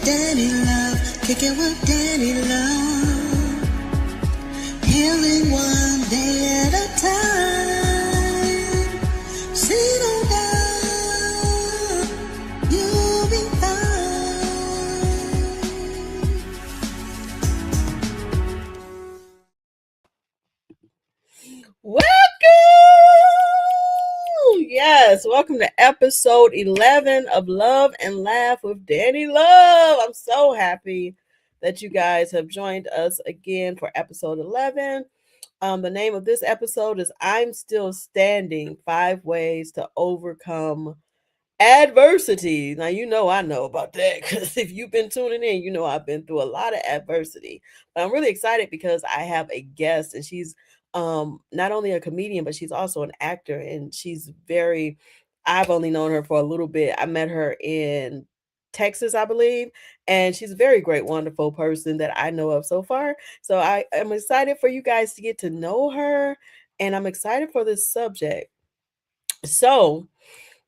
Dani Luv, kick it with Dani Luv. Healing one day at a time. Settle down, you'll be fine. Yes, welcome to episode 11 of Love and Laugh with Dani Luv. I'm so happy that you guys have joined us again for episode 11. The name of this episode is I'm Still Standing, 5 Ways to Overcome Adversity. Now, I know about that because if you've been tuning in, I've been through a lot of adversity. But I'm really excited because I have a guest, and she's not only a comedian, but she's also an actor, and I've only known her for a little bit. I met her in Texas, I believe, and she's a very great, wonderful person that I know of so far. So I am excited for you guys to get to know her, and I'm excited for this subject. So,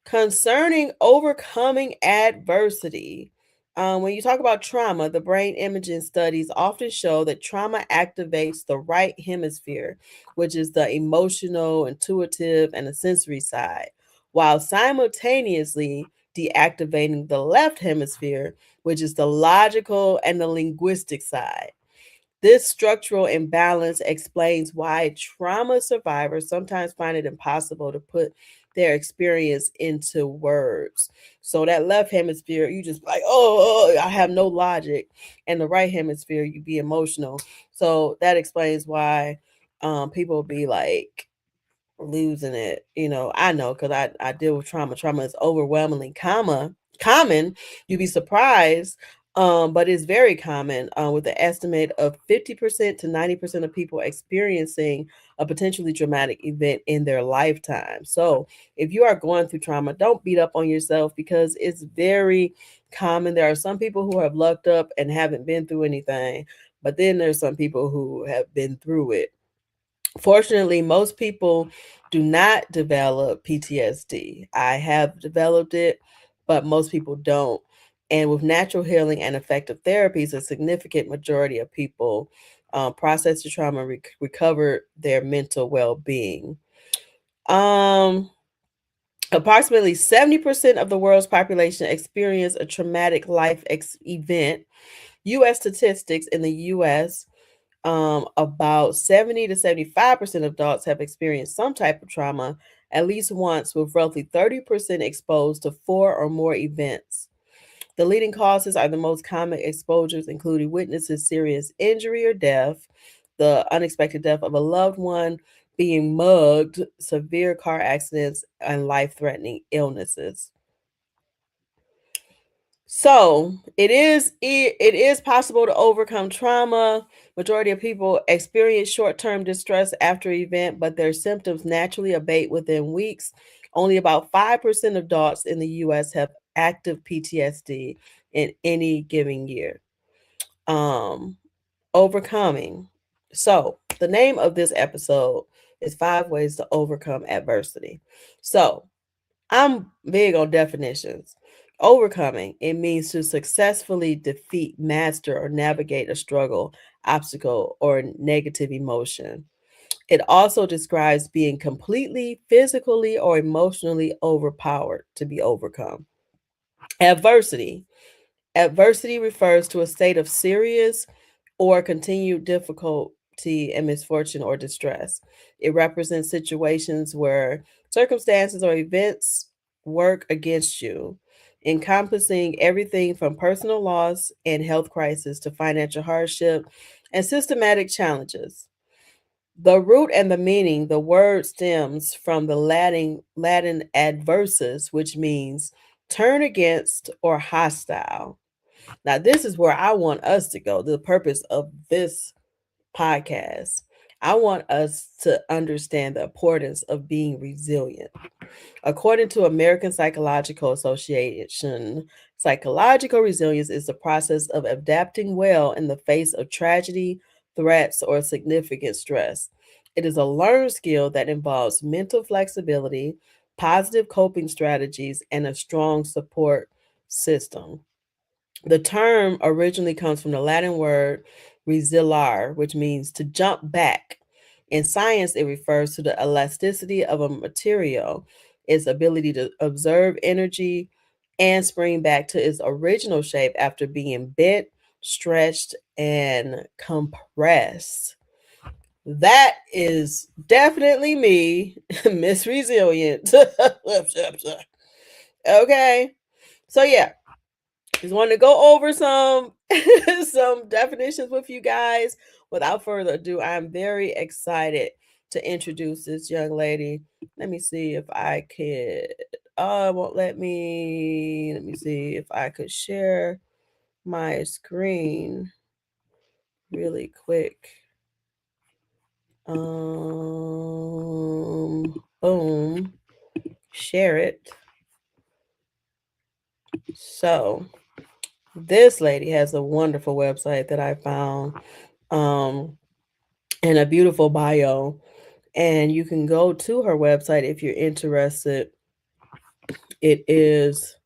concerning overcoming adversity, when you talk about trauma, the brain imaging studies often show that trauma activates the right hemisphere, which is the emotional, intuitive, and the sensory side, while simultaneously deactivating the left hemisphere, which is the logical and the linguistic side. This structural imbalance explains why trauma survivors sometimes find it impossible to put their experience into words. So that left hemisphere, you just like, oh, I have no logic, and the right hemisphere, you be emotional. So that explains why people be like losing it. I know because I deal with trauma. Trauma is overwhelmingly common. You'd be surprised, but it's very common, with an estimate of 50% to 90% of people experiencing a potentially traumatic event in their lifetime. So if you are going through trauma, don't beat up on yourself because it's very common. There are some people who have lucked up and haven't been through anything, but then there's some people who have been through it. Fortunately, most people do not develop PTSD. I have developed it, but most people don't. And with natural healing and effective therapies, a significant majority of people process the trauma, recover their mental well being. Um, Approximately 70% of the world's population experience a traumatic life event. U.S. statistics in the U.S. About 70 to 75% of adults have experienced some type of trauma at least once, with roughly 30% exposed to 4 or more events. The leading causes are the most common exposures, including witnesses' serious injury or death, the unexpected death of a loved one, being mugged, severe car accidents, and life threatening illnesses. So it is possible to overcome trauma. Majority of people experience short-term distress after event, but their symptoms naturally abate within weeks. Only about 5% of adults in the US have active PTSD in any given year. Um Overcoming. So the name of this episode is 5 Ways to Overcome Adversity. So I'm big on definitions. Overcoming, it means to successfully defeat, master, or navigate a struggle, obstacle, or negative emotion. It also describes being completely physically or emotionally overpowered to be overcome. Adversity. Adversity refers to a state of serious or continued difficulty and misfortune or distress. It represents situations where circumstances or events work against you, encompassing everything from personal loss and health crisis to financial hardship and systematic challenges. The root and the meaning, the word stems from the Latin adversus, which means turn against or hostile. Now, this is where I want us to go. The purpose of this podcast. I want us to understand the importance of being resilient. According to American Psychological Association, psychological resilience is the process of adapting well in the face of tragedy, threats, or significant stress. It is a learned skill that involves mental flexibility, positive coping strategies, and a strong support system. The term originally comes from the Latin word resiliar, which means to jump back. In science, it refers to the elasticity of a material, its ability to observe energy and spring back to its original shape after being bent, stretched, and compressed. That is definitely me, Miss Resilient. Okay. So yeah, just wanted to go over some some definitions with you guys. Without further ado, I'm very excited to introduce this young lady. Let me see if I could. Oh, it won't let me. Let me see if I could share my screen really quick. Boom. Share it. So this lady has a wonderful website that I found. Um, and a beautiful bio. And you can go to her website if you're interested. It is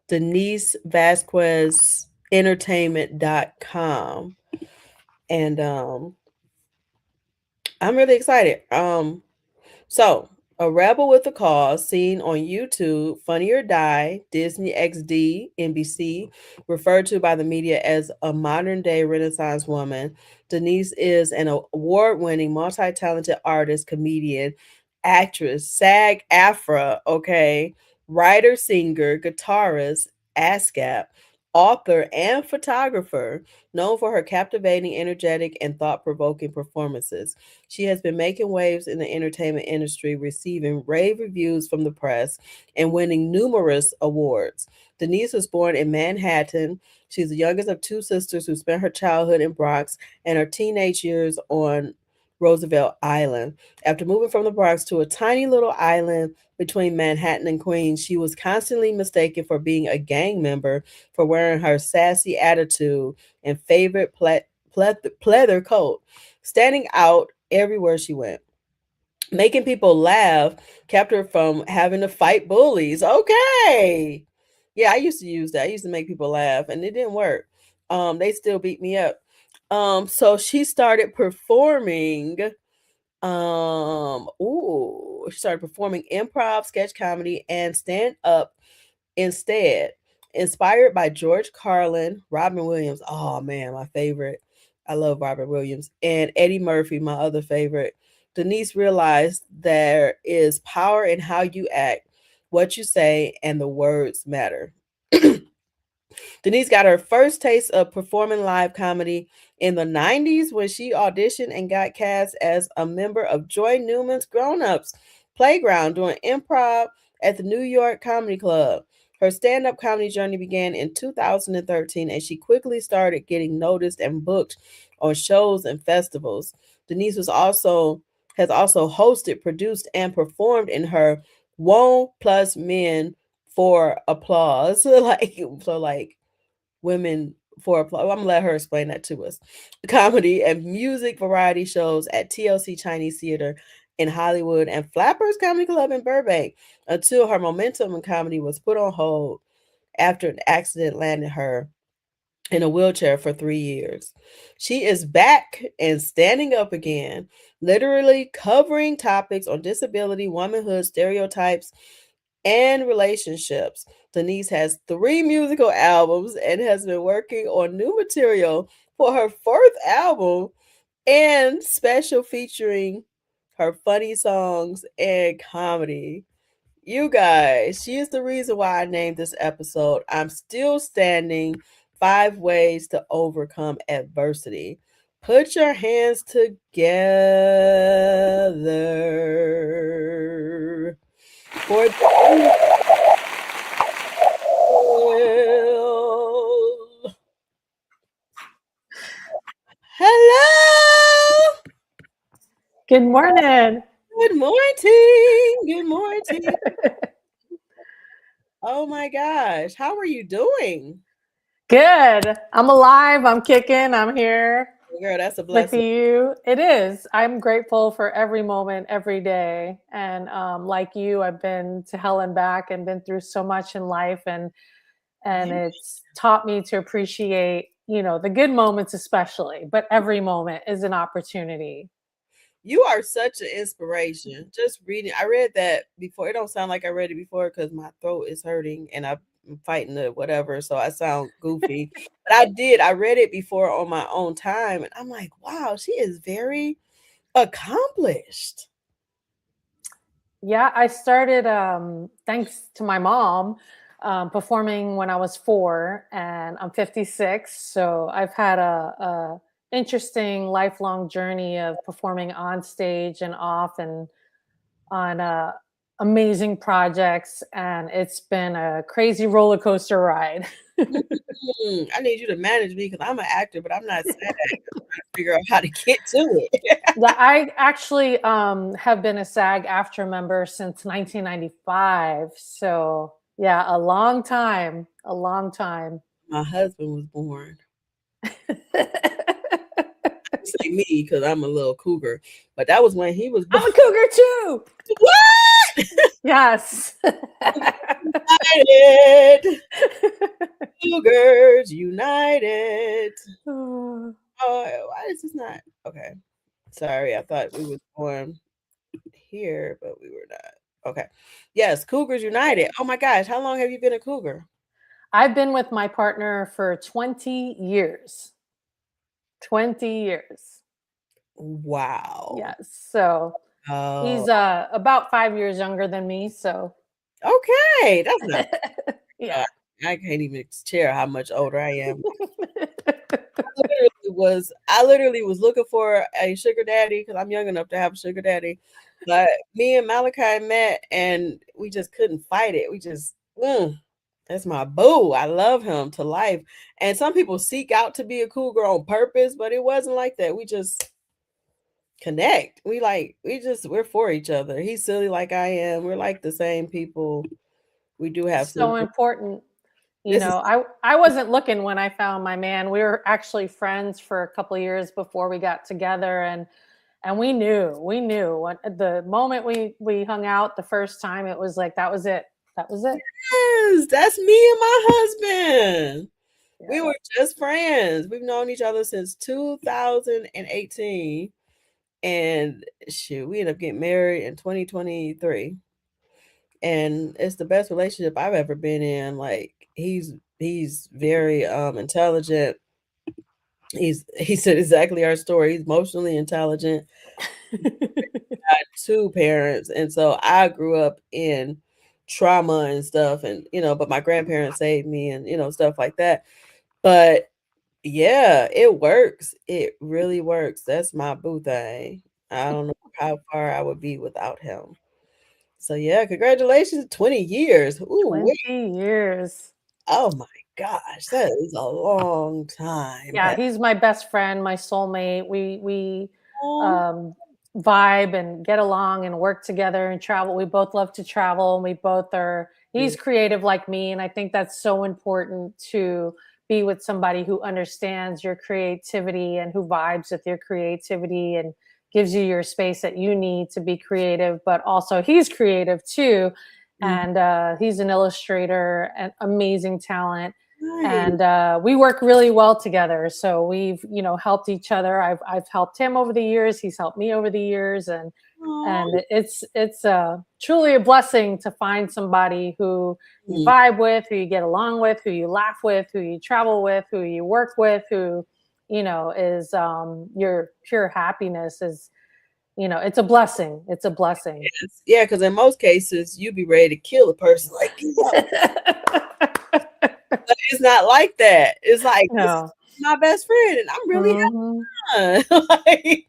Denise Vasquez entertainment.com. And I'm really excited. So, a rebel with a cause, seen on YouTube, Funny or Die, Disney XD, NBC, referred to by the media as a modern day Renaissance woman. Denise is an award winning, multi talented artist, comedian, actress, SAG AFTRA, okay, writer, singer, guitarist, ASCAP, author, and photographer, known for her captivating, energetic, and thought provoking performances. She has been making waves in the entertainment industry, receiving rave reviews from the press and winning numerous awards. Denise was born in Manhattan. She's the youngest of two sisters who spent her childhood in Bronx and her teenage years on Roosevelt Island. After moving from the Bronx to a tiny little island between Manhattan and Queens, she was constantly mistaken for being a gang member for wearing her sassy attitude and favorite pleather coat, standing out everywhere she went. Making people laugh kept her from having to fight bullies. Okay. Yeah, I used to use that. I used to make people laugh and it didn't work. They still beat me up. So she started performing she started performing improv, sketch comedy, and stand up instead. Inspired by George Carlin, Robin Williams, oh man, my favorite. I love Robin Williams. And Eddie Murphy, my other favorite. Denise realized there is power in how you act, what you say, and the words matter. Denise got her first taste of performing live comedy in the 90s when she auditioned and got cast as a member of Joy Newman's Grown Ups Playground doing improv at the New York Comedy Club. Her stand up comedy journey began in 2013 and she quickly started getting noticed and booked on shows and festivals. Denise has also hosted, produced, and performed in her Won Plus Men for Applause. like women for applause. I'm gonna let her explain that to us. Comedy and music variety shows at TLC Chinese Theater in Hollywood and Flappers Comedy Club in Burbank until her momentum in comedy was put on hold after an accident landed her in a wheelchair for 3 years. She is back and standing up again, literally covering topics on disability, womanhood, stereotypes, and relationships. Denise has 3 musical albums and has been working on new material for her fourth album and special featuring her funny songs and comedy. You guys, she is the reason why I named this episode I'm Still Standing 5 Ways to Overcome Adversity. Put your hands together for Hello. Good morning. Good morning. Good morning. Oh my gosh. How are you doing? Good. I'm alive. I'm kicking. I'm here Girl, that's a with blessing. you. It is. I'm grateful for every moment, every day. And like you, I've been to hell and back and been through so much in life. And and Yeah. it's taught me to appreciate, the good moments especially, but every moment is an opportunity. You are such an inspiration. Just reading, I read that before. It don't sound like I read it before because my throat is hurting and I'm fighting the whatever, so I sound goofy. But I did. I read it before on my own time, and I'm like, wow, she is very accomplished. Yeah, I started, thanks to my mom, performing when I was 4, and I'm 56. So I've had a interesting lifelong journey of performing on stage and off, and on amazing projects, and it's been a crazy roller coaster ride. I need you to manage me because I'm an actor, but I'm not sad. Figure out how to get to it. Yeah, I actually have been a SAG after member since 1995. So yeah, a long time, a long time. My husband was born. Say me because I'm a little cougar, but that was when he was born. I'm a cougar too. What? Yes. United, Cougars United. Oh, Oh, why is this not okay? Sorry, I thought we was born here, but we were not. Okay, yes, Cougars United. Oh my gosh, how long have you been a cougar? I've been with my partner for 20 years. 20 years. Wow. Yes. So Oh, he's about 5 years younger than me. So okay, that's not. yeah. Uh, I can't even share how much older I am. I literally was looking for a sugar daddy because I'm young enough to have a sugar daddy. But me and Malachi met and we just couldn't fight it. We just that's my boo. I love him to life. And some people seek out to be a cougar on purpose, but it wasn't like that. We just connect. We're for each other. He's silly like I am. We're like the same people. We do have So similar. important. This is I wasn't looking when I found my man. We were actually friends for a couple of years before we got together, and we knew when the moment we hung out the first time, it was like that was it. That was it. yes, that's me and my husband. We Yeah. were just friends. We've known each other since 2018. And shoot, we ended up getting married in 2023. And it's the best relationship I've ever been in. Like he's very intelligent. He said exactly our story. He's emotionally intelligent. Got two parents. And so I grew up in trauma and stuff and but my grandparents saved me and stuff like that. But yeah, it works. It really works. That's my boo thing. I don't know how far I would be without him. So yeah, congratulations, 20 years. Ooh, wait. 20 years. Oh my gosh, that is a long time. Yeah, he's my best friend, my soulmate. We Oh, um, vibe and get along and work together and travel. We both love to travel, and we both are. yeah. He's creative like me, and I think that's so important to be with somebody who understands your creativity and who vibes with your creativity and gives you your space that you need to be creative. But also, he's creative too, Mhm. and he's an illustrator and amazing talent, Nice. and we work really well together. So we've helped each other. I've helped him over the years. He's helped me over the years, and Aw. it's truly a blessing to find somebody who you Mm. vibe with, who you get along with, who you laugh with, who you travel with, who you work with, who is your pure happiness. Is it's a blessing. It's a blessing. Yeah, because in most cases you'd be ready to kill a person like, "Yeah," but it's not like that. It's like this is No. my best friend and I'm really Hmm. like,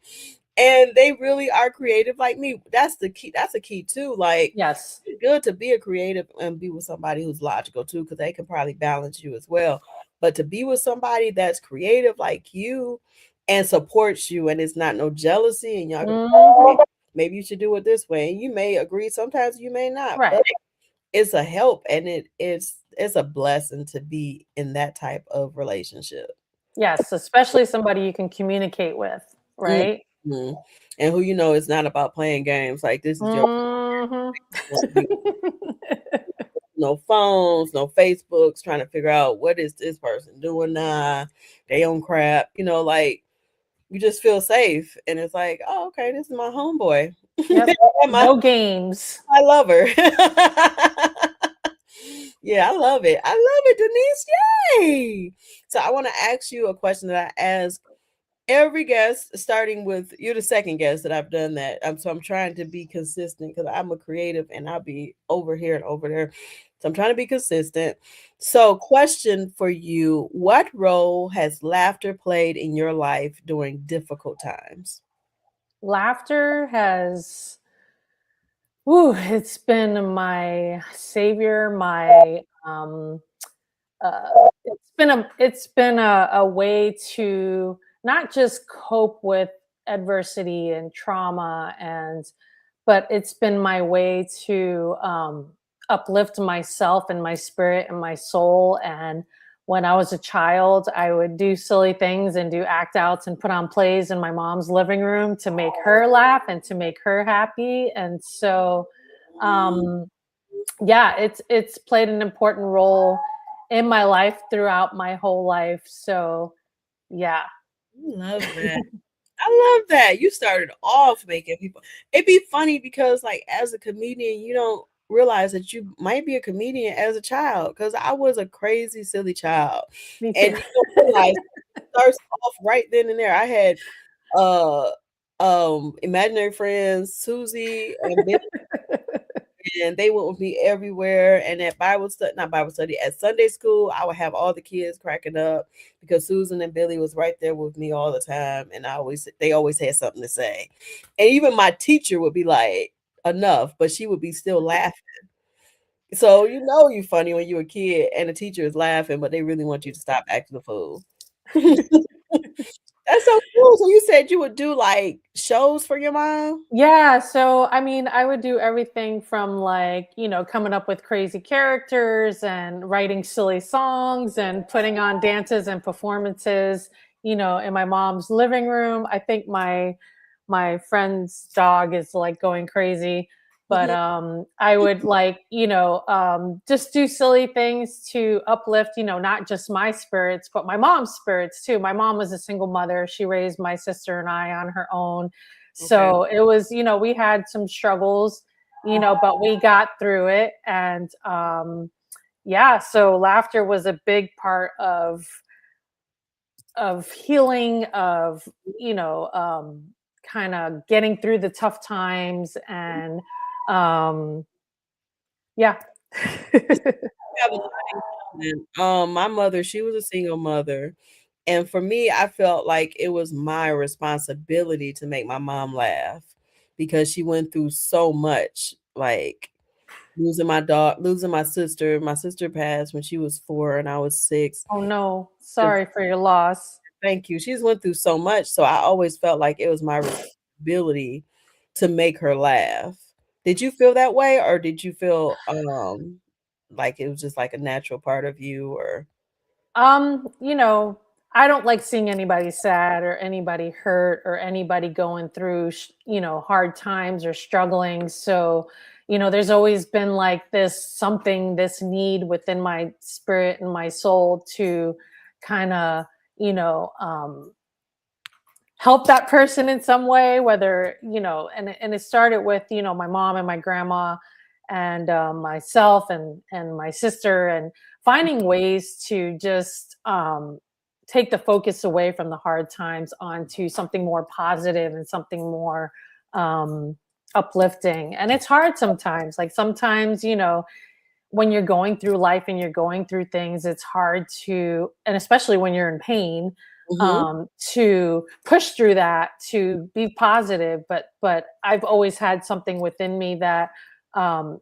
and they really are creative like me. That's the key. That's a key too. Like, Yes. it's good to be a creative and be with somebody who's logical too, because they can probably balance you as well. But to be with somebody that's creative like you and supports you, and it's not no jealousy, and y'all can Hmm. maybe you should do it this way. And you may agree, sometimes you may not, but Right. it's a help and it's a blessing to be in that type of relationship. Yes, especially somebody you can communicate with, right? Mhm. And who it's not about playing games, like, this is your Mhm. wanna be no phones, no Facebooks, trying to figure out what is this person doing now, they own crap, like you just feel safe. And it's like, oh, okay, this is my homeboy. Yep. my, No games. my lover. Yeah, I love it. I love it, Denise. Yay. So I want to ask you a question that I ask every guest, starting with you're the second guest that I've done that. So I'm trying to be consistent because I'm a creative and I'll be over here and over there. So I'm trying to be consistent. So, question for you: what role has laughter played in your life during difficult times? Laughter has, ooh, it's been my savior, my it's been a way to not just cope with adversity and trauma, but it's been my way to uplift myself and my spirit and my soul. And when I was a child, I would do silly things and do act outs and put on plays in my mom's living room to make her laugh and to make her happy. And so um yeah, it's played an important role in my life throughout my whole life. So yeah. I love that. I love that. You started off making people. It'd be funny because, like, as a comedian, you don't realize that you might be a comedian as a child. Because I was a crazy, silly child, Me too. and you don't realize it starts off right then and there. I had uh imaginary friends, Susie and Bill, and they went with me everywhere. And at Bible study, not Bible study, at Sunday school, I would have all the kids cracking up because Susan and Billy was right there with me all the time, and they always had something to say. And even my teacher would be like, "Enough," but she would be still laughing. So you're funny when you're a kid, and the teacher is laughing, but they really want you to stop acting a fool. That's so cool. So you said you would do like shows for your mom? Yeah, so I mean, I would do everything from like, coming up with crazy characters and writing silly songs and putting on dances and performances, in my mom's living room. I think my friend's dog is like going crazy, but Mhm. I would like, just do silly things to uplift, not just my spirits, but my mom's spirits too. My mom was a single mother. She raised my sister and I on her own, Okay. so it was, we had some struggles, but we got through it. And yeah, so laughter was a big part of healing, of, kind of getting through the tough times. And um yeah. Have a lot in common. My mother, she was a single mother, and for me, I felt like it was my responsibility to make my mom laugh because she went through so much, like losing my dog, losing my sister. My sister passed when she was 4 and I was 6. Oh no, Just sorry for your loss. thank you. She's went through so much, so I always felt like it was my responsibility to make her laugh. Did you feel that way, or did you feel, like it was just like a natural part of you, or Um, you know, I don't like seeing anybody sad or anybody hurt or anybody going through, hard times or struggling. So, there's always been like this need within my spirit and my soul to kind of, you know, um, help that person in some way, whether, and it started with, my mom and my grandma and myself and my sister, and finding ways to just take the focus away from the hard times onto something more positive and something more um, uplifting. And it's hard sometimes. Like sometimes, when you're going through life and you're going through things, it's hard to, and especially when you're in pain, mhm, to push through that, to be positive. But I've always had something within me that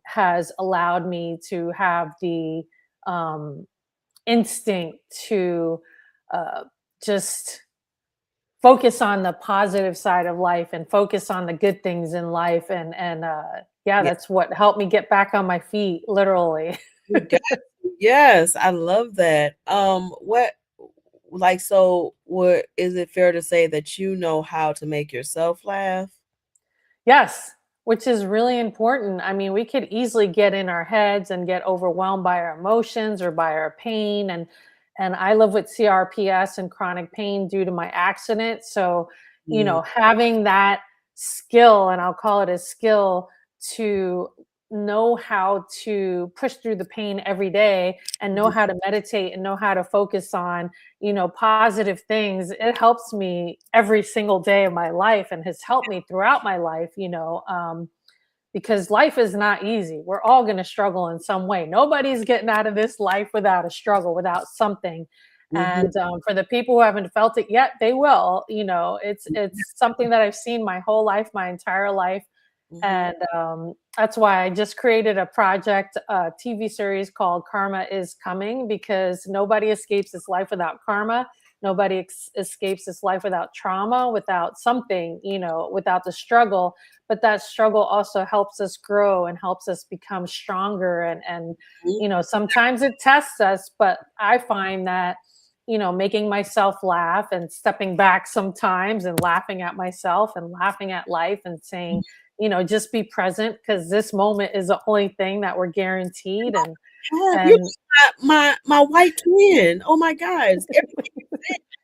has allowed me to have the um, instinct to uh, just focus on the positive side of life and focus on the good things in life. And yeah, yeah, that's what helped me get back on my feet, literally. you got yes, I love that. What is it fair to say that you know how to make yourself laugh? Yes. which is really important. I mean, we could easily get in our heads and get overwhelmed by our emotions or by our pain. And I live with CRPS and chronic pain due to my accident. So, Mm, having that skill, and I'll call it a skill, to know how to push through the pain every day and know mhm, how to meditate and know how to focus on, positive things, it helps me every single day of my life and has helped me throughout my life, because life is not easy. We're all going to struggle in some way. Nobody's getting out of this life without a struggle, without something. mhm, And for the people who haven't felt it yet, they will. It's something that I've seen my whole life, my entire life, mhm, and that's why I just created a project, a TV series called Karma is Coming, because nobody escapes this life without karma. Nobody escapes this life without trauma, without something, without the struggle. But that struggle also helps us grow and helps us become stronger. And mhm. sometimes it tests us, but I find that, making myself laugh and stepping back sometimes and laughing at myself and laughing at life and saying, just be present, because this moment is the only thing that we're guaranteed. And You're and my white twin. Oh my gosh. Everything you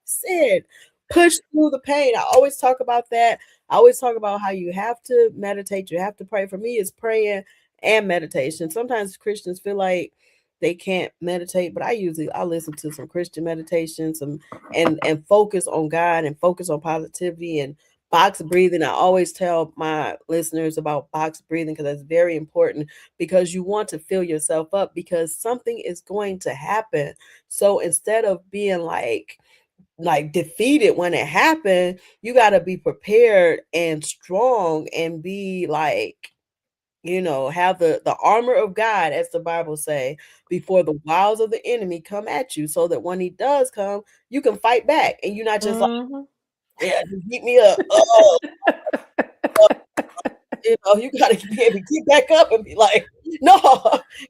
said. Push through the pain. I always talk about that. I always talk about how you have to meditate, you have to pray. For me, it's praying and meditation. Sometimes Christians feel like they can't meditate, but I listen to some Christian meditations, and focus on God and focus on positivity and box breathing. I always tell my listeners about box breathing because that's very important, because you want to fill yourself up because something is going to happen. So instead of being like defeated when it happened, you got to be prepared and strong and be like, have the armor of God, as the Bible say, before the wiles of the enemy come at you, so that when he does come, you can fight back and you're not just like, Mhm. yeah, just beat me up. You gotta be able to get back up and be like, no,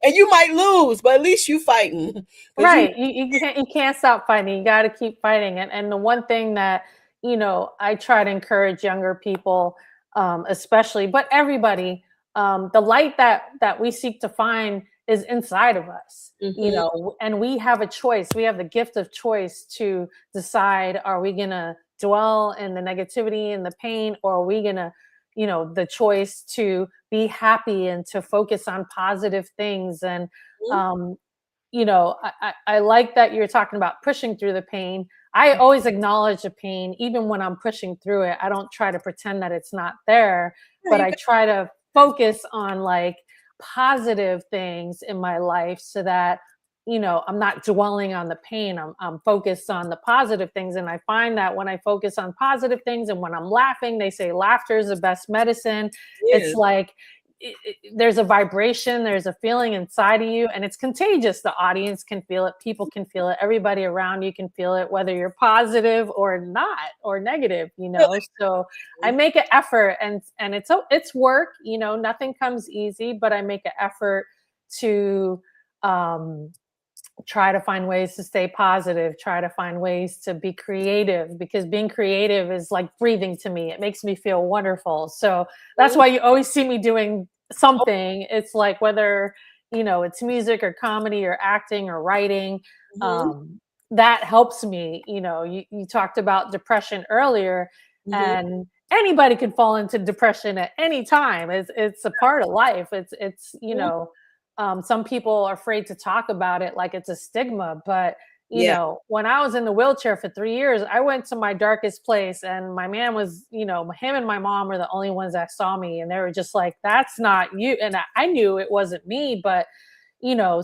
and you might lose, but at least you fighting because you. Right. You can't stop fighting. You got to keep fighting. And the one thing that, I try to encourage younger people, especially, but everybody, the light that we seek to find is inside of us, Mhm, and we have a choice. We have the gift of choice to decide, are we going to dwell in the negativity and the pain, or are we going to, the choice to be happy and to focus on positive things. And, mhm, um, I like that you're talking about pushing through the pain. I always acknowledge the pain, even when I'm pushing through it. I don't try to pretend that it's not there, yeah, but you I got. try to focus on like positive things in my life so that, I'm not dwelling on the pain. I'm focused on the positive things. And I find that when I focus on positive things and when I'm laughing, they say laughter is the best medicine. It's Yeah. like, there's a vibration, there's a feeling inside of you, and it's contagious. The audience can feel it, people can feel it, everybody around you can feel it, whether you're positive or not, or negative, so I make an effort, and it's work, nothing comes easy, but I make an effort to um try to find ways to stay positive, try to find ways to be creative, because being creative is like breathing to me. It makes me feel wonderful. So that's Mhm, why you always see me doing something. It's like whether, it's music or comedy or acting or writing. mhm, Um, that helps me. You talked about depression earlier, mhm, and anybody can fall into depression at any time. It's a part of life. It's mhm. some people are afraid to talk about it like it's a stigma, but Yeah. when I was in the wheelchair for 3 years, I went to my darkest place, and my man was, him and my mom were the only ones that saw me, and they were just like, "That's not you." And I knew it wasn't me, but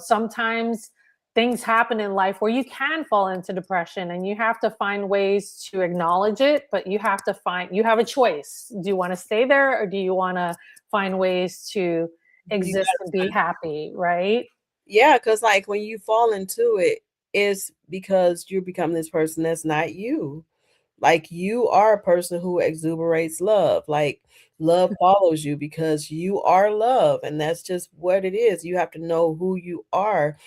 sometimes things happen in life where you can fall into depression, and you have to find ways to acknowledge it, but you have a choice. Do you want to stay there, or do you want to find ways to You exist gotta and be find. happy, right? Yeah, because like when you fall into it, it's because you become this person that's not you. Like you are a person who exuberates love. Like love follows you because you are love, and that's just what it is. You have to know who you are.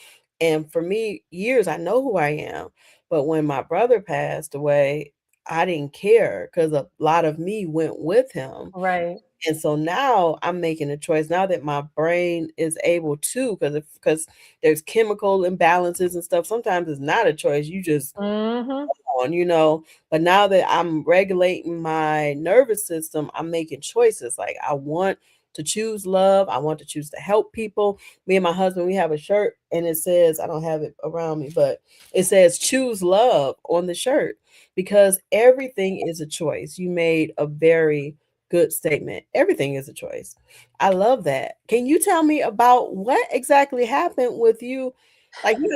And for me, years I know who I am. But when my brother passed away, I didn't care because a lot of me went with him. Right. And so now I'm making a choice now that my brain is able to, because there's chemical imbalances and stuff. Sometimes it's not a choice. You just Mm-hmm. on. But now that I'm regulating my nervous system, I'm making choices. Like I want to choose love. I want to choose to help people. Me and my husband, we have a shirt and it says, I don't have it around me, but it says choose love on the shirt because everything is a choice. You made a very good statement. Everything is a choice. I love that. Can you tell me about what exactly happened with you? Like you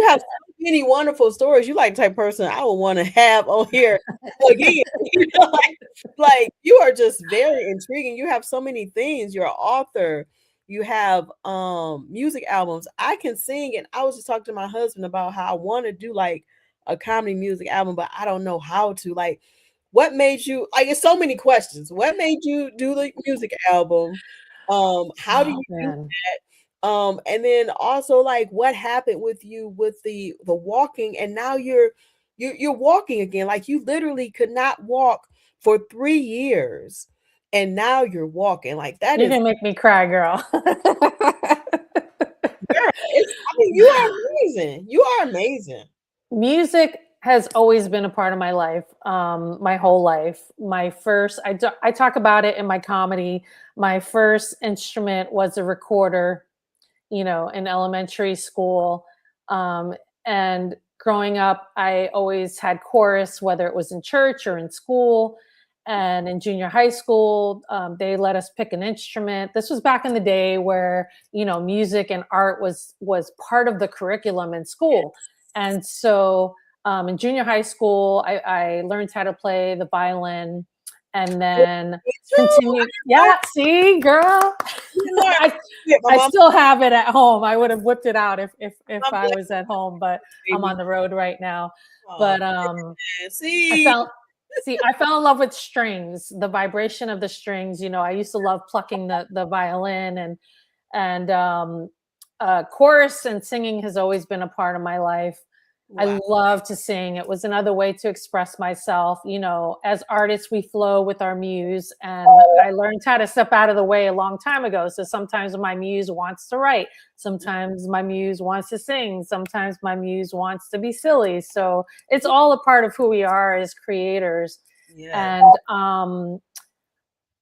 have so many wonderful stories. You like the type of person I would want to have on here again. Like you are just very intriguing. You have so many things. You're an author. You have music albums. I can sing, and I was just talking to my husband about how I want to do like a comedy music album, but I don't know how to. Like, what made you like? It's so many questions. What made you do the music album? How do Oh you do man. and then also like what happened with you with the walking and now you're walking again. Like you literally could not walk for 3 years and now you're walking. Like that You're is gonna make me cry, girl. girl, I mean you are amazing. You are amazing. Music has always been a part of my life, my whole life. I talk about it in my comedy. My first instrument was a recorder, in elementary school. Um, and growing up, I always had chorus, whether it was in church or in school. And in junior high school, they let us pick an instrument. This was back in the day where music and art was part of the curriculum in school. And so in junior high school, I learned how to play the violin, and then Me too. continued. Yeah, see, girl, You know, I my I mom, still have it at home. I would have whipped it out if I'm I was at home, but I'm baby. on the road right now. Oh, But I see. felt I fell in love with strings, the vibration of the strings. I used to love plucking the violin, and chorus and singing has always been a part of my life. I Wow. love to sing. It was another way to express myself. As artists, we flow with our muse, and I learned how to step out of the way a long time ago. So sometimes my muse wants to write, sometimes my muse wants to sing, sometimes my muse wants to be silly. So it's all a part of who we are as creators. Yes. And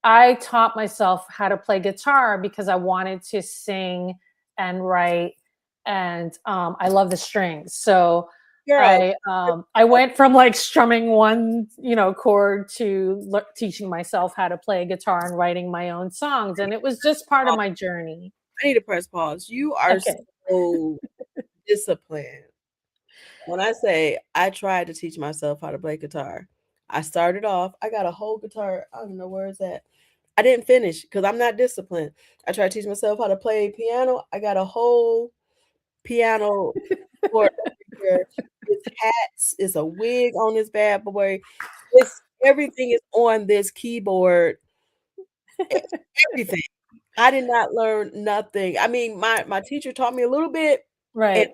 I taught myself how to play guitar because I wanted to sing and write, and I love the strings. So Girl, I went from like strumming one chord to teaching myself how to play guitar and writing my own songs, and it was just part of my journey. I need to press pause. You are Okay. so disciplined. When I say I tried to teach myself how to play guitar, I started off, I got a whole guitar. I don't know where it's at. I didn't finish because I'm not disciplined. I tried to teach myself how to play piano. I got a whole piano board over here. It's hats, it's a wig on this bad boy. It's everything is on this keyboard. Everything. I did not learn nothing. I mean, my teacher taught me a little bit and Right.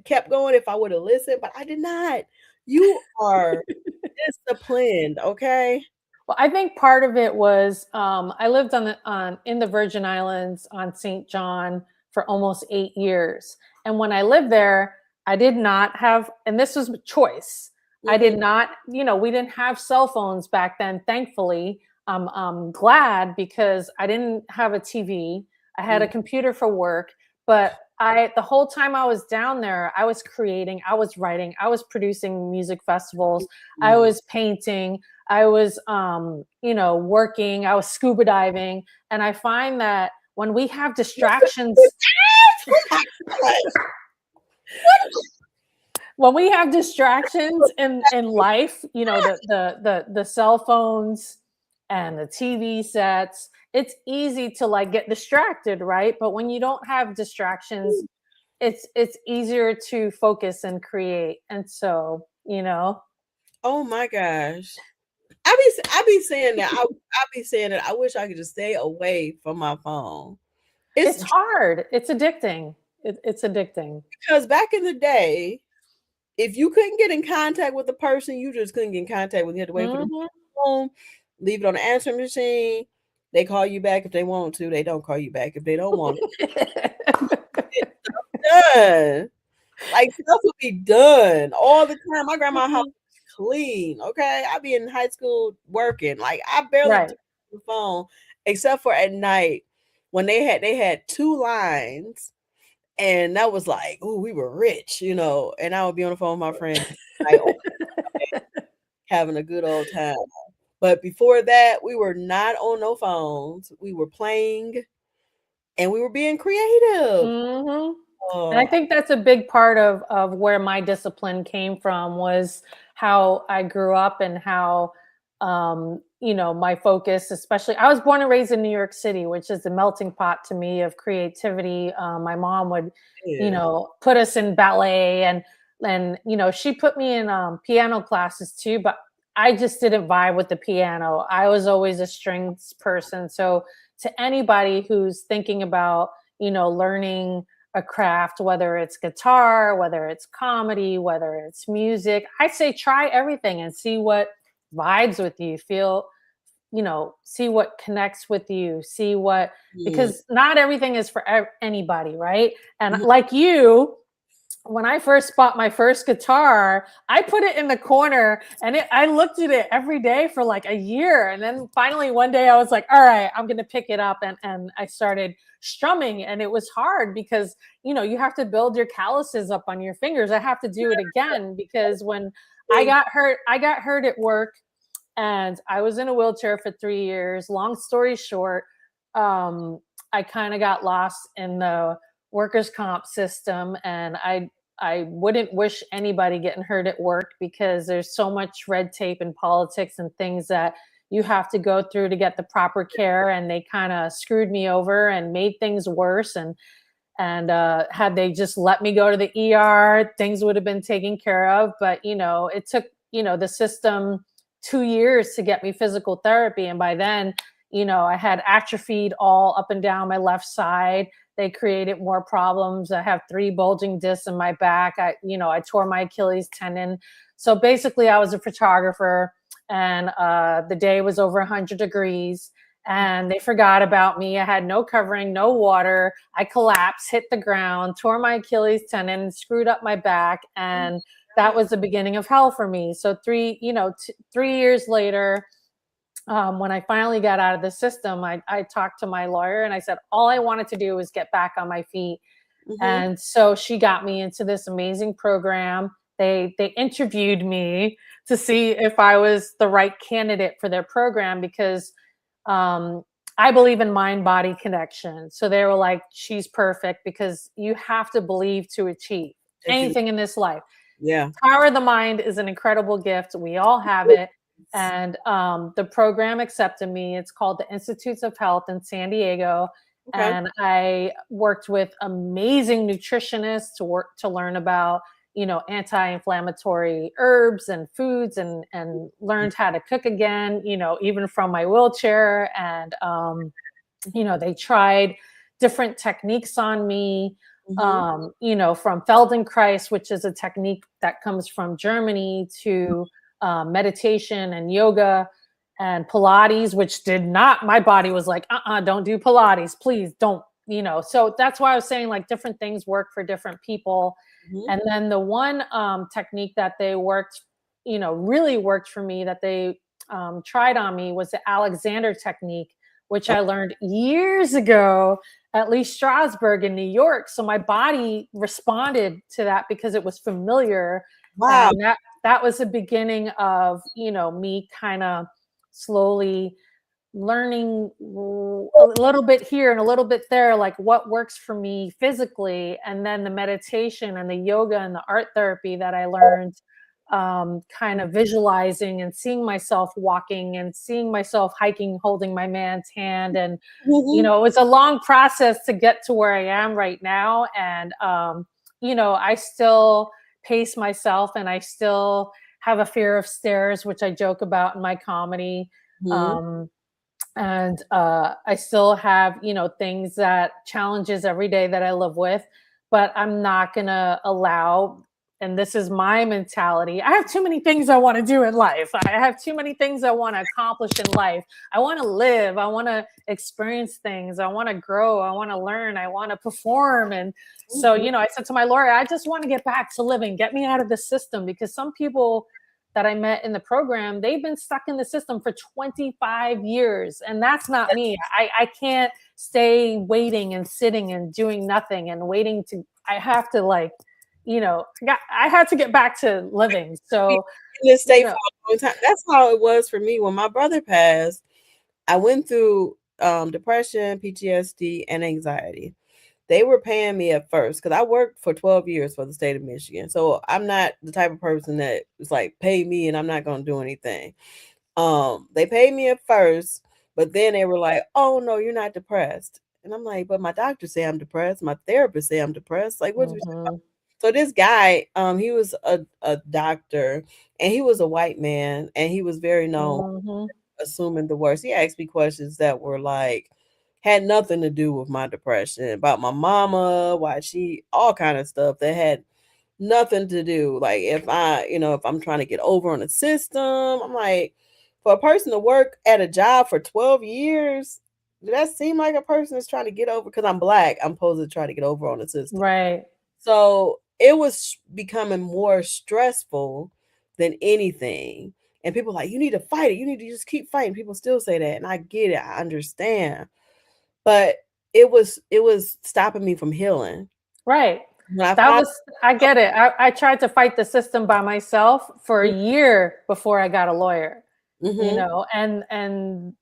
kept going if I would have listened, but I did not. You are disciplined, okay? Well, I think part of it was I lived on in the Virgin Islands on St. John for almost 8 years, and when I lived there, I did not have, and this was a choice. I Mhm, did not, we didn't have cell phones back then. Thankfully, I'm glad because I didn't have a TV. I had a mm, computer for work, but the whole time I was down there, I was creating, I was writing, I was producing music festivals, I mm. was painting, I was, working, I was scuba diving. And I find that when we have distractions, when we have distractions in life, the cell phones and the TV sets, it's easy to like get distracted, right? But when you don't have distractions, it's easier to focus and create. And so, Oh my gosh. I be saying that. I be saying that I wish I could just stay away from my phone. It's it's hard. It's addicting. It's addicting. because back in the day, if you couldn't get in contact with the person, you just couldn't get in contact with. You had to wait for the Mhm. phone, leave it on the answering machine. They call you back if they want to. They don't call you back if they don't want to. Get done. Like stuff would be done all the time. My grandma's house was clean. Okay, I be in high school working. Like I barely Right. touch the phone, except for at night when they had two lines, and that was like, oh, we were rich, And I would be on the phone with my friend, like having a good old time. But before that, we were not on no phones. We were playing, and we were being creative. Hmm. And I Oh, think that's a big part of where my discipline came from, was how I grew up and how my focus, especially I was born and raised in New York City, which is the melting pot to me of creativity. My mom would, yeah. put us in ballet, and she put me in piano classes too, but I just didn't vibe with the piano. I was always a strings person. So to anybody who's thinking about, learning a craft, whether it's guitar, whether it's comedy, whether it's music, I say try everything and see what vibes with you, see what connects with you, see what, Mm, because not everything is for anybody, right? And mhm. like you, when I first bought my first guitar, I put it in the corner, and I looked at it every day for like a year. And then finally one day I was like, all right, I'm going to pick it up. And I started strumming, and it was hard because, you have to build your calluses up on your fingers. I have to do it again because when I got hurt at work, and I was in a wheelchair for 3 years. Long story short, I kind of got lost in the workers' comp system, and I wouldn't wish anybody getting hurt at work because there's so much red tape in politics and things that you have to go through to get the proper care, and they kind of screwed me over and made things worse. And had they just let me go to the ER, things would have been taken care of. But it took the system 2 years to get me physical therapy, and by then I had atrophied all up and down my left side. They created more problems. I have 3 bulging discs in my back. I tore my Achilles tendon. So basically I was a photographer, and the day was over 100 degrees, and they forgot about me. I had no covering, no water. I collapsed, hit the ground, tore my Achilles tendon, screwed up my back, and that was the beginning of hell for me. So 3 years later, when I finally got out of the system, I talked to my lawyer, and I said all I wanted to do was get back on my feet. Mhm. And so she got me into this amazing program. They interviewed me to see if I was the right candidate for their program because um, I believe in mind body connection. So they were like, she's perfect because you have to believe to achieve If you, anything in this life. yeah. Power of the mind is an incredible gift. We all have it. And the program accepted me. It's called the Institutes of Health in San Diego. Okay. And I worked with amazing nutritionists to learn about, anti-inflammatory herbs and foods, and learned how to cook again, even from my wheelchair. And they tried different techniques on me, Mhm. from Feldenkrais, which is a technique that comes from Germany, to meditation and yoga and Pilates, which did not, my body was like, don't do Pilates, please don't, so that's why I was saying like different things work for different people. Mhm. And then the one technique that they really worked for me, that they tried on me, was the Alexander technique, which Oh, I learned years ago at Lee Strasberg in New York. So my body responded to that because it was familiar. wow. And that was the beginning of, me kind of slowly learning a little bit here and a little bit there, like what works for me physically. And then the meditation and the yoga and the art therapy that I learned, kind of visualizing and seeing myself walking and seeing myself hiking, holding my man's hand. And, Mhm. it was a long process to get to where I am right now. And, I still pace myself, and I still have a fear of stairs, which I joke about in my comedy. Mhm. Um, and I still have things, that challenges every day that I live with, but I'm not going to allow and this is my mentality. I have too many things I want to do in life. I have too many things I want to accomplish in life. I want to live. I want to experience things. I want to grow. I want to learn. I want to perform. And so, I said to my lawyer, I just want to get back to living. Get me out of the system, because some people that I met in the program, they've been stuck in the system for 25 years. And that's not me. I can't stay waiting and sitting and doing nothing and waiting I have to I had to get back to living. So in this state for a long time. That's how it was for me when my brother passed. I went through depression, PTSD, and anxiety. They were paying me at first because I worked for 12 years for the state of Michigan. So I'm not the type of person that is like, pay me and I'm not going to do anything. They paid me at first, but then they were like, oh, no, you're not depressed. And I'm like, but my doctor say I'm depressed. My therapist say I'm depressed. Like, what? So this guy, he was a doctor, and he was a white man, and he was very known assuming the worst. He asked me questions that were like, had nothing to do with my depression, about my mama, why she, all kind of stuff that had nothing to do. Like if I'm trying to get over on the system, I'm like, for a person to work at a job for 12 years, does that seem like a person is trying to get over? Because I'm Black, I'm supposed to try to get over on the system. Right. So it was becoming more stressful than anything. And people are like, you need to fight it. You need to just keep fighting. People still say that. And I get it. I understand. But it was stopping me from healing. Right. I get it. I tried to fight the system by myself for a year before I got a lawyer, and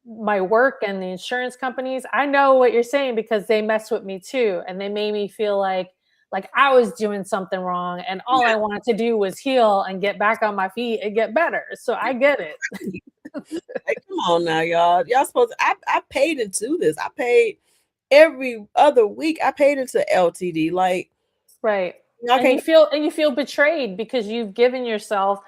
my work and the insurance companies, I know what you're saying, because they mess with me too. And they made me feel like I was doing something wrong, and all I wanted to do was heal and get back on my feet and get better. So I get it. Like, come on now, y'all. Y'all supposed to, I paid into this. I paid every other week. I paid into LTD. Like, right. And you feel betrayed because you've given yourself,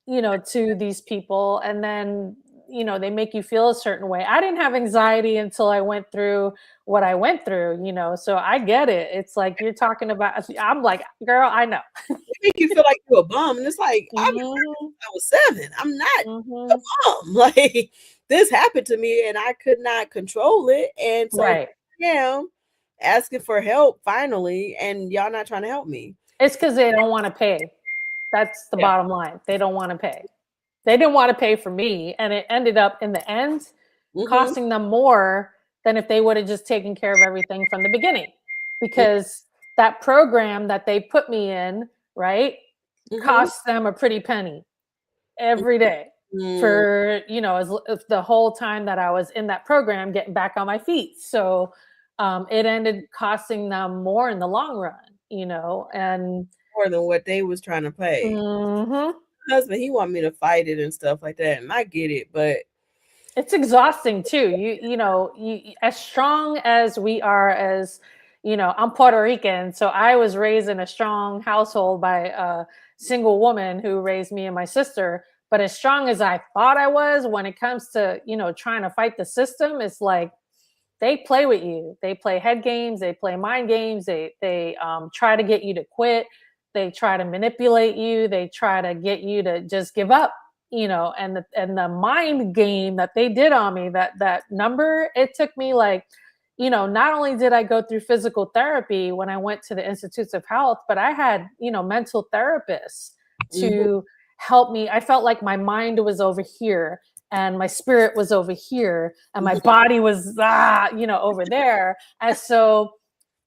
to these people, and then they make you feel a certain way. I didn't have anxiety until I went through what I went through, so I get it. It's like you're talking about, I'm like, girl, I know. It make you feel like you're a bum. And it's like, I was 7. I'm not a bum. Like, this happened to me and I could not control it. And so now asking for help finally, and y'all not trying to help me. It's because they don't want to pay. That's the bottom line. They don't want to pay. They didn't want to pay for me, and it ended up in the end costing them more than if they would have just taken care of everything from the beginning. Because that program that they put me in, right, cost them a pretty penny every day for, the whole time that I was in that program, getting back on my feet. So it ended costing them more in the long run, and more than what they was trying to pay. Husband, he want me to fight it and stuff like that, and I get it, but it's exhausting too. You as strong as we are, as I'm Puerto Rican, so I was raised in a strong household by a single woman who raised me and my sister. But as strong as I thought I was, when it comes to trying to fight the system, it's like they play with you. They play head games. They play mind games. They try to get you to quit. They try to manipulate you. They try to get you to just give up, and the mind game that they did on me, that number, it took me like, not only did I go through physical therapy when I went to the Institutes of Health, but I had, mental therapists to help me. I felt like my mind was over here and my spirit was over here and my body was, over there. And so,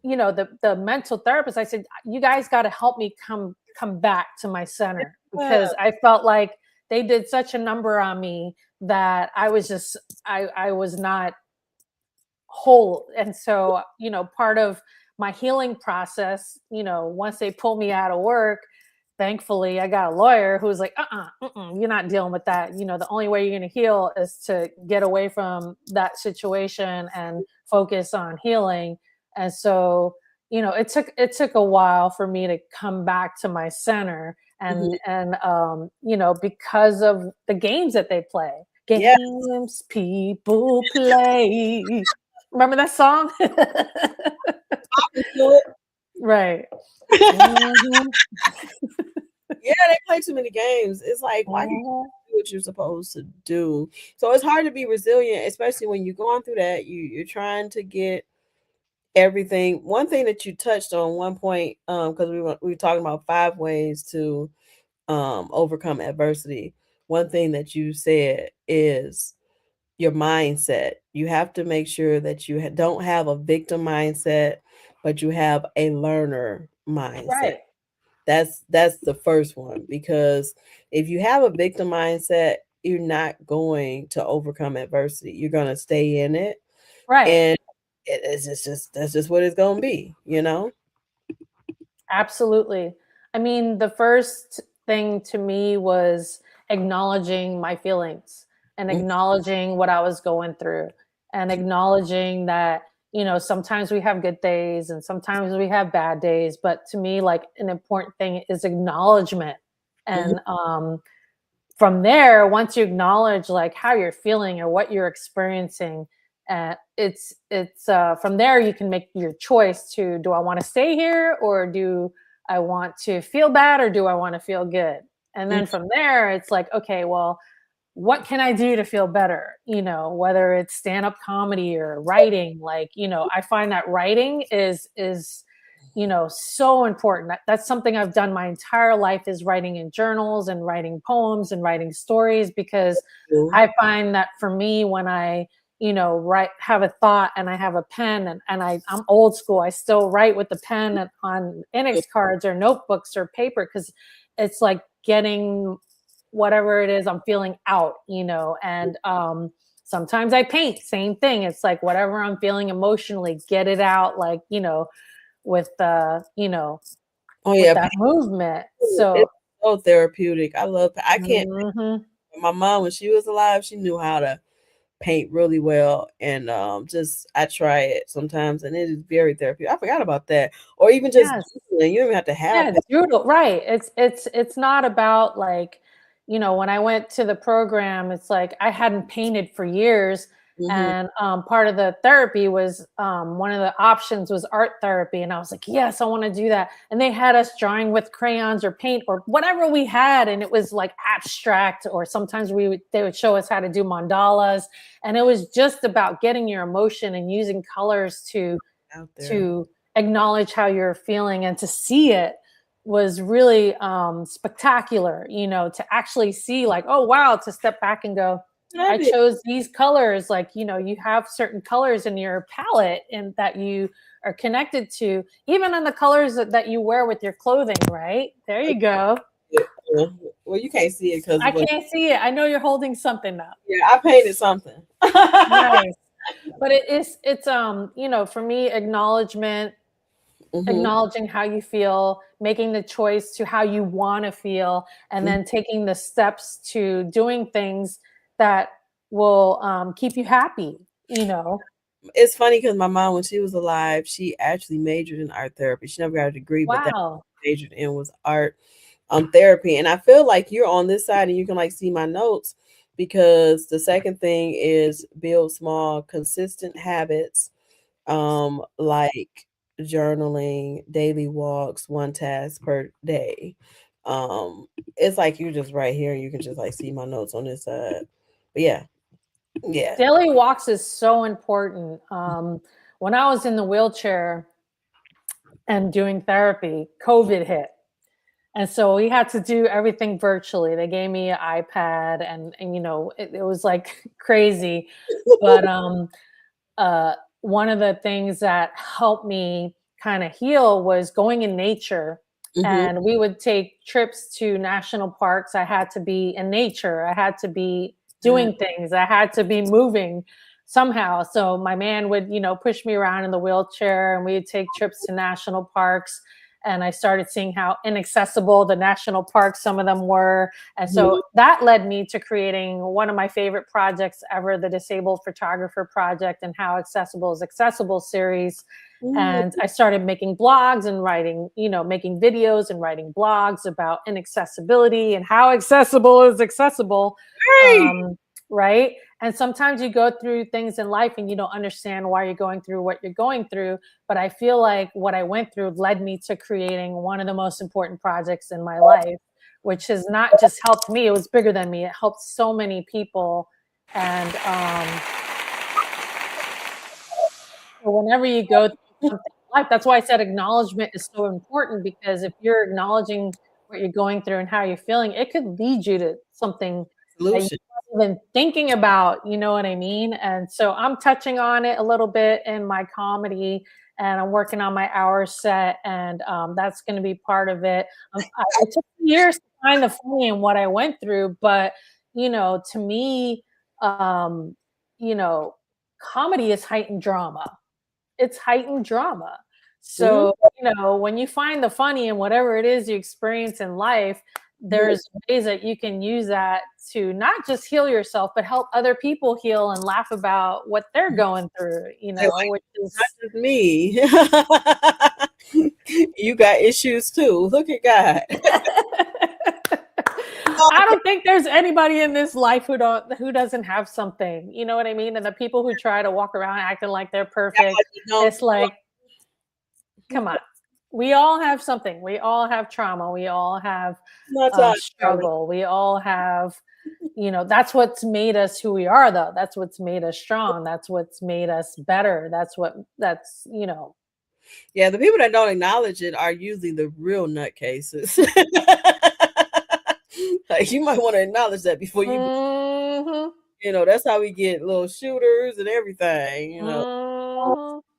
the mental therapist, I said, you guys got to help me come back to my center, because I felt like they did such a number on me that I was just, I was not whole. And so, part of my healing process, once they pulled me out of work, thankfully I got a lawyer who was like, you're not dealing with that. The only way you're going to heal is to get away from that situation and focus on healing. And so, it took a while for me to come back to my center, and because of the games that they play. Games people play. Remember that song? Right. Mhm. Yeah, they play too many games. It's like, why can't you Mhm. do what you're supposed to do? So it's hard to be resilient, especially when you're going through that. You're trying to get everything. One thing that you touched on one point, because we were talking about 5 ways to overcome adversity. One thing that you said is your mindset. You have to make sure that you don't have a victim mindset, but you have a learner mindset. Right. That's the first one, because if you have a victim mindset, you're not going to overcome adversity. You're going to stay in it, Right. and it's just that's just what it's going to be, you know? Absolutely. I mean, the first thing to me was acknowledging my feelings and Mm, acknowledging what I was going through and acknowledging that, sometimes we have good days and sometimes we have bad days. But to me, like an important thing is acknowledgement. mhm, And from there, once you acknowledge like how you're feeling or what you're experiencing, it's from there you can make your choice to, do I want to stay here, or do I want to feel bad, or do I want to feel good? And mm, then from there it's like, okay, well, what can I do to feel better? Whether it's stand-up comedy or writing, like, I find that writing is so important. That's something I've done my entire life, is writing in journals and writing poems and writing stories, because mm, I find that for me, when I write, have a thought and I have a pen, and I'm old school, I still write with the pen on index cards or notebooks or paper, because it's like getting whatever it is I'm feeling out, and sometimes I paint, same thing. It's like whatever I'm feeling emotionally, get it out, like, with oh with yeah, that movement. it's So, so therapeutic. I love. I can't. mhm. My mom, when she was alive, she knew how to paint really well, and just I try it sometimes, and it is very therapeutic. I forgot about that. Or even just Yes. doodling. You don't even have to have Yeah, that. doodle, right. It's not about like, when I went to the program, it's like I hadn't painted for years. Mhm. And part of the therapy was, one of the options was art therapy. And I was like, yes, I want to do that. And they had us drawing with crayons or paint or whatever we had. And it was like abstract, or sometimes they would show us how to do mandalas. And it was just about getting your emotion and using colors Out there. to acknowledge how you're feeling, and to see it was really spectacular, to actually see like, oh wow, to step back and go, I Love it. chose these colors. Like, you have certain colors in your palette and that you are connected to, even on the colors that you wear with your clothing, right? There you go. Yeah. Well, you can't see it because I can't see it. I know you're holding something up. yeah, I painted something. Nice. But it's for me, Hmm. acknowledging how you feel, making the choice to how you want to feel, and then taking the steps to doing things that will keep you happy, It's funny because my mom, when she was alive, she actually majored in art therapy. She never got a degree, but that Wow. majored in was art therapy. And I feel like you're on this side and you can like see my notes, because the second thing is build small, consistent habits, like journaling, daily walks, one task per day. It's like you're just right here and you can just like see my notes on this side. But yeah, yeah. Daily walks is so important. When I was in the wheelchair and doing therapy, COVID hit. And so we had to do everything virtually. They gave me an iPad, and it was like crazy. But one of the things that helped me kind of heal was going in nature. Hmm. And we would take trips to national parks. I had to be in nature. I had to be doing things. I had to be moving somehow. So my man would, push me around in the wheelchair, and we would take trips to national parks. And I started seeing how inaccessible the national parks, some of them were. And so that led me to creating one of my favorite projects ever, the Disabled Photographer Project and How Accessible is Accessible series. And I started making blogs and writing, making videos and writing blogs about inaccessibility and how accessible is accessible. Hey. Right. And sometimes you go through things in life and you don't understand why you're going through what you're going through. But I feel like what I went through led me to creating one of the most important projects in my life, which has not just helped me, it was bigger than me. It helped so many people. And so whenever you go through something in life, that's why I said acknowledgement is so important, because if you're acknowledging what you're going through and how you're feeling, it could lead you to something that you Solution. weren't even thinking about, you know what I mean? And so I'm touching on it a little bit in my comedy, and I'm working on my hour set, and that's going to be part of it. It took years to find the funny in what I went through, but to me, um, you know, comedy is heightened drama. It's heightened drama. Mhm. So, when you find the funny in whatever it is you experience in life, there's ways that you can use that to not just heal yourself, but help other people heal and laugh about what they're going through, They're like, which it's is not just me. You got issues too. Look at God. I don't think there's anybody in this life who doesn't have something. You know what I mean? And the people who try to walk around acting like they're perfect, it's like, come on. We all have something. We all have trauma. We all have struggle. We all have, that's what's made us who we are, though. That's what's made us strong. That's what's made us better. Yeah, the people that don't acknowledge it are usually the real nutcases. Like, you might want to acknowledge that before you, that's how we get little shooters and everything.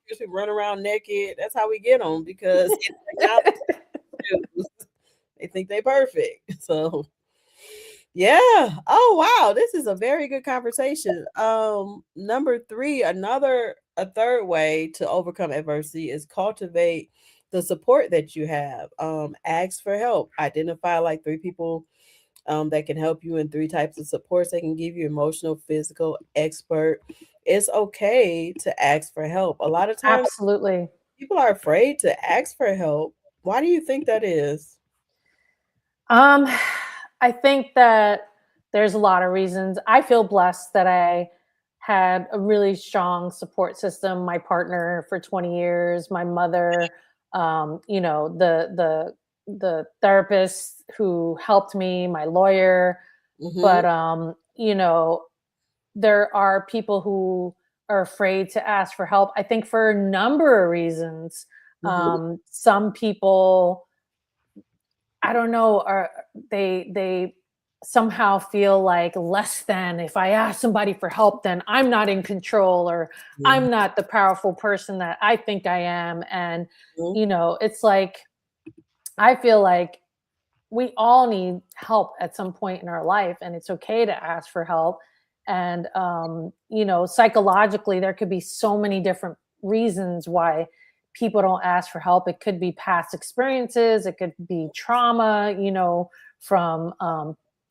People run around naked. That's how we get them, because they think they perfect. So yeah. Oh wow, this is a very good conversation. Number 3, a third way to overcome adversity is cultivate the support that you have. Ask for help. Identify like 3 people that can help you in 3 types of supports. They can give you emotional, physical, expert. It's okay to ask for help. A lot of times absolutely. people are afraid to ask for help. Why do you think that is? I think that there's a lot of reasons. I feel blessed that I had a really strong support system. My partner for 20 years, my mother, the therapist who helped me, my lawyer. Mm-hmm. But there are people who are afraid to ask for help. I think for a number of reasons. Mm-hmm. Some people, I don't know, they somehow feel like less than. If I ask somebody for help, then I'm not in control, or I'm not the powerful person that I think I am. And it's like, I feel like we all need help at some point in our life, and it's okay to ask for help. And psychologically, there could be so many different reasons why people don't ask for help. It could be past experiences, it could be trauma, from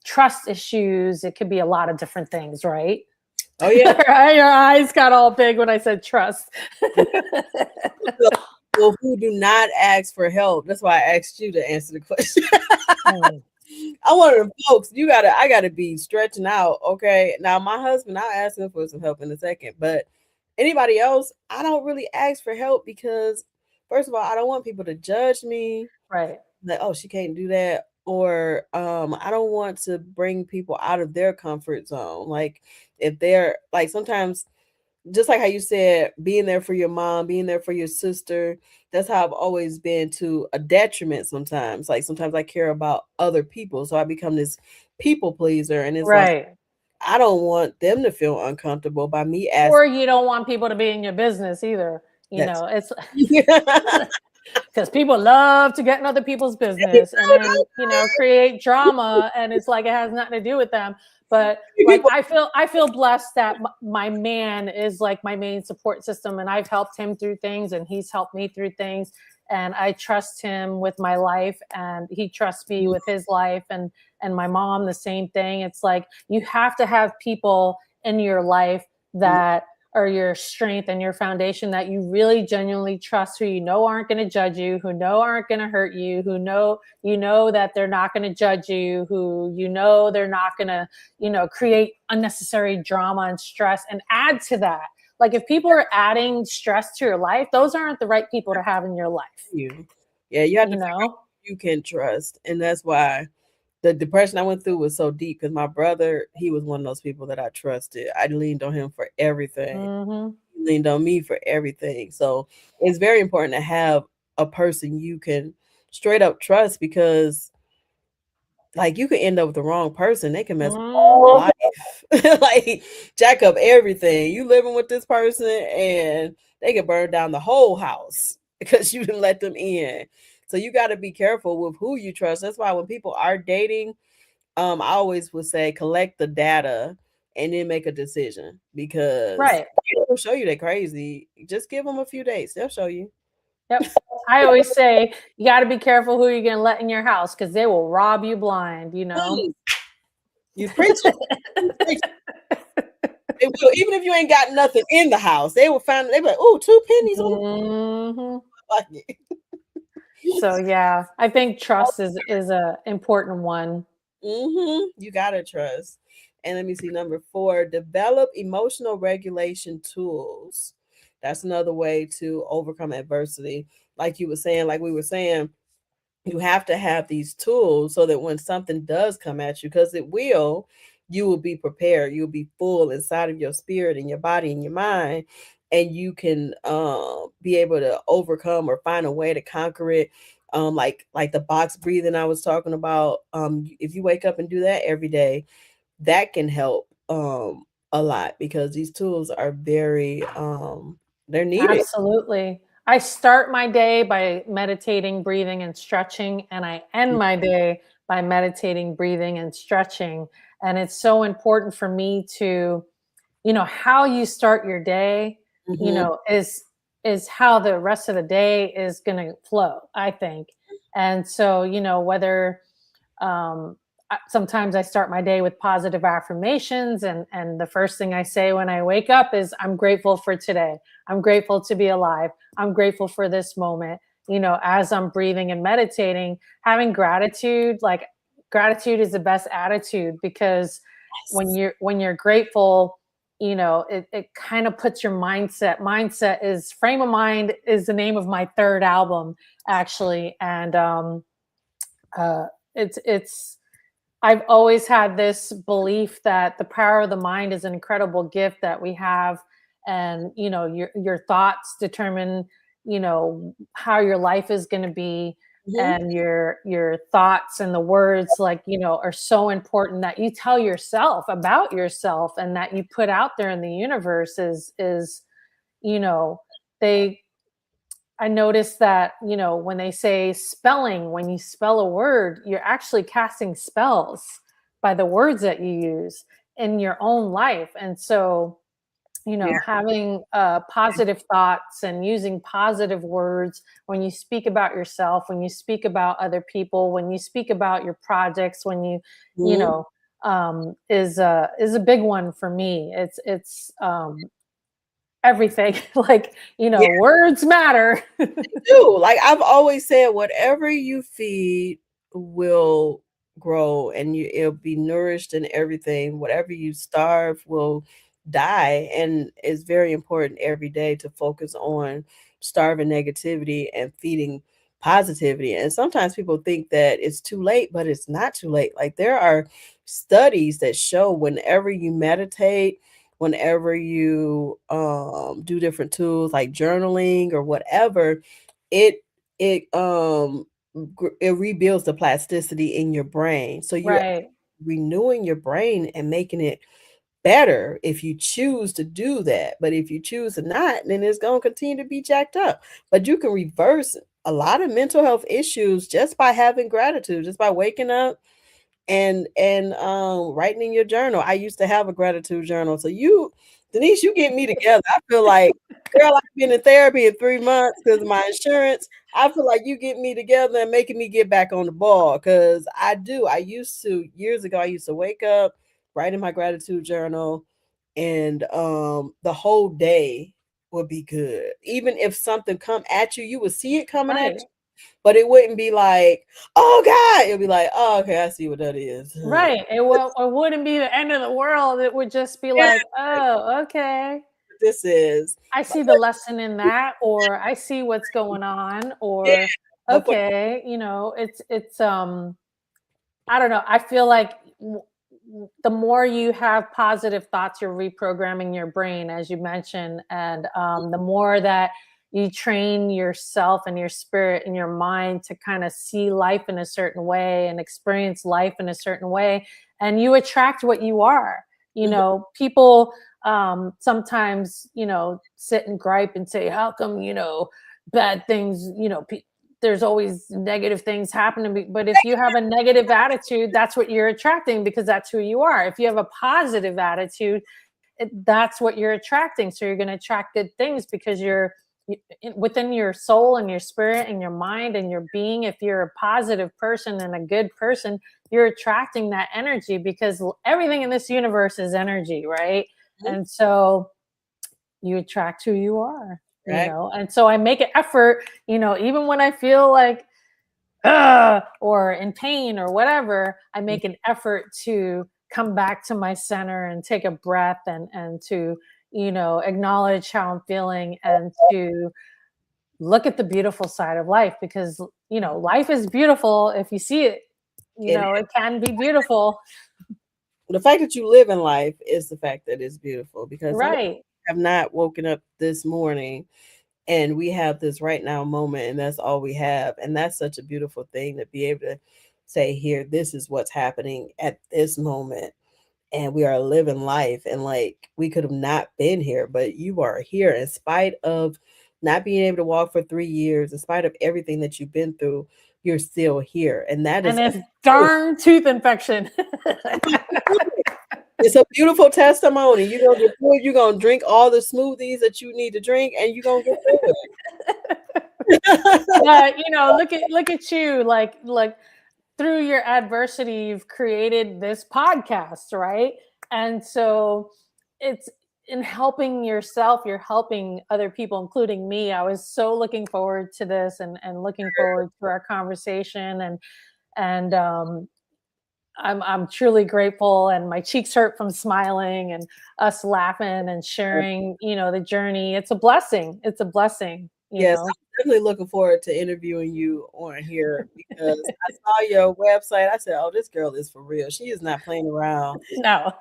trust issues. It could be a lot of different things, right? Oh yeah. Your eyes got all big when I said trust. Well, who do not ask for help? That's why I asked you to answer the question. I'm one of them folks. I gotta be stretching out. Okay. Now my husband, I'll ask him for some help in a second. But anybody else, I don't really ask for help, because first of all, I don't want people to judge me. Right. Like, oh, she can't do that. Or I don't want to bring people out of their comfort zone. Like, if they're like, sometimes, just like how you said, being there for your mom, being there for your sister, that's how I've always been, to a detriment sometimes. Like, sometimes I care about other people, so I become this people pleaser, and it's like, Right. I don't want them to feel uncomfortable by me asking. Or you don't want people to be in your business either. It's because people love to get in other people's business and then create drama, and it's like it has nothing to do with them. But like, I feel blessed that my man is like my main support system, and I've helped him through things, and he's helped me through things, and I trust him with my life, and he trusts me with his life, and my mom the same thing. It's like, you have to have people in your life that are your strength and your foundation, that you really genuinely trust, who you know aren't going to judge you, who know aren't going to hurt you, who know, you know that they're not going to judge you, who you know they're not going to, you know, create unnecessary drama and stress and add to that. Like if people are adding stress to your life, those aren't the right people to have in your life. You, yeah, you have to You figure out know? who you can trust, and that's why the depression I went through was so deep because my brother, he was one of those people that I trusted. I leaned on him for everything. Mm-hmm. He leaned on me for everything. So it's very important to have a person you can straight up trust because like you could end up with the wrong person. They can mess up your Mm-hmm. life. Like jack up everything. You living with this person and they can burn down the whole house because you didn't let them in. So you got to be careful with who you trust. That's why when people are dating, I always would say collect the data and then make a decision because Right. they'll show you they're crazy. Just give them a few days. They'll show you. Yep. I always say you got to be careful who you're going to let in your house, because they will rob you blind, you know? Mm, you preach it. You preach it. They will, even if you ain't got nothing in the house, they will find. They be like, "Oh, 2 pennies on Mm-hmm. the bucket." So yeah, I think trust is a important one. You gotta trust. And let me see, number 4, develop emotional regulation tools. That's another way to overcome adversity. Like you were saying, like we were saying, you have to have these tools so that when something does come at you, because it will, you will be prepared. You'll be full inside of your spirit and your body and your mind, and you can be able to overcome or find a way to conquer it. Like the box breathing I was talking about. If you wake up and do that every day, that can help a lot because these tools are very they're needed. Absolutely. I start my day by meditating, breathing, and stretching, and I end my day by meditating, breathing, and stretching. And it's so important for me to, you know, how you start your day, you Mm-hmm. know, is how the rest of the day is going to flow, I think. And so, you know, whether um, sometimes I start my day with positive affirmations, and the first thing I say when I wake up is, I'm grateful for today. I'm grateful to be alive. I'm grateful for this moment. You know, as I'm breathing and meditating, having gratitude, like gratitude is the best attitude, because Yes. when you're grateful, you know, it kind of puts your mindset is frame of mind is the name of my third album, actually. And uh it's I've always had this belief that the power of the mind is an incredible gift that we have, and you know, your thoughts determine, you know, how your life is going to be, Mm-hmm. and your thoughts and the words, like, you know, are so important that you tell yourself about yourself and that you put out there in the universe is, you know, they I noticed that, you know, when they say spelling, when you spell a word, you're actually casting spells by the words that you use in your own life. And so, you Yeah. know, having positive thoughts and using positive words when you speak about yourself, when you speak about other people, when you speak about your projects, when you Mm-hmm. know, is a big one for me. It's everything. Like, you Yeah, know, words matter. do. Like I've always said, whatever you feed will grow and it'll be nourished and everything. Whatever you starve will die. And it's very important every day to focus on starving negativity and feeding positivity. And sometimes people think that it's too late, but it's not too late. Like there are studies that show whenever you meditate, whenever you do different tools like journaling or whatever, it it rebuilds the plasticity in your brain. So you're Right. renewing your brain and making it better if you choose to do that. But if you choose to not, then it's going to continue to be jacked up. But you can reverse a lot of mental health issues just by having gratitude, just by waking up and writing in your journal. I used to have a gratitude journal. So you, Denise, you get me together. I feel like, girl, I've been in therapy in 3 months because of my insurance. I feel like you get me together and making me get back on the ball because I do. I used to, years ago, I used to wake up, write in my gratitude journal, and the whole day would be good. Even if something come at you, you would see it coming at Right. you, but it wouldn't be like, oh God. It'd be like, oh, okay, I see what that is. Right. It wouldn't be the end of the world. It would just be Yeah, like, oh, okay. this is. I But see the lesson in that, or I see what's going on, yeah, or but for okay, it's I don't know. I feel like the more you have positive thoughts, you're reprogramming your brain, as you mentioned, and the more that you train yourself and your spirit and your mind to kind of see life in a certain way and experience life in a certain way, and you attract what you are. Mhm. People sometimes sit and gripe and say, "How come bad things?" There's always negative things happening to me. But if you have a negative attitude, that's what you're attracting, because that's who you are. If you have a positive attitude, that's what you're attracting. So you're going to attract good things because within your soul and your spirit and your mind and your being. If you're a positive person and a good person, you're attracting that energy, because everything in this universe is energy, right? Mhm. And so you attract who you are. Right. And so I make an effort, even when I feel like or in pain or whatever, I make an effort to come back to my center and take a breath, and to acknowledge how I'm feeling, and to look at the beautiful side of life, because life is beautiful if you see it. It It can be beautiful. The fact that you live in life is the fact that it's beautiful, because some Right. have not woken up this morning and we have this right now moment, and that's all we have. And that's such a beautiful thing to be able to say, here, this is what's happening at this moment. And we are living life, and like we could have not been here, but you are here in spite of not being able to walk for 3 years, in spite of everything that you've been through, you're still here. And that And is this darn tooth infection. it's a beautiful testimony. You're gonna get through it. You're gonna drink all the smoothies that you need to drink, and you're gonna get through it. But look at you, like through your adversity, you've created this podcast, right? And so it's in helping yourself, you're helping other people, including me. I was so looking forward to this, and looking forward to our conversation, and I'm truly grateful, and my cheeks hurt from smiling and us laughing and sharing, the journey. It's a blessing. It's a blessing, Yes, I'm definitely looking forward to interviewing you on here, because I saw your website. I said, "Oh, this girl is for real. She is not playing around." No,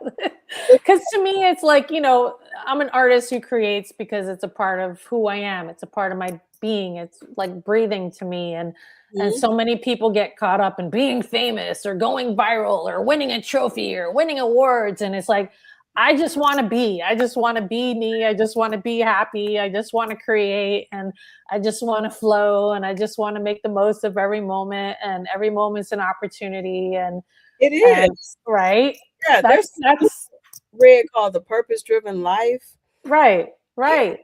because to me, it's like, I'm an artist who creates because it's a part of who I am. It's a part of my being. It's like breathing to me. And Mhm. so many people get caught up in being famous or going viral or winning a trophy or winning awards. And it's like, I just want to be. I just want to be me. I just want to be happy. I just want to create, and I just want to flow, and I just want to make the most of every moment, and every moment's an opportunity. It And is. right. Yeah, there's something That's read called the purpose-driven life. right. Yeah, Right.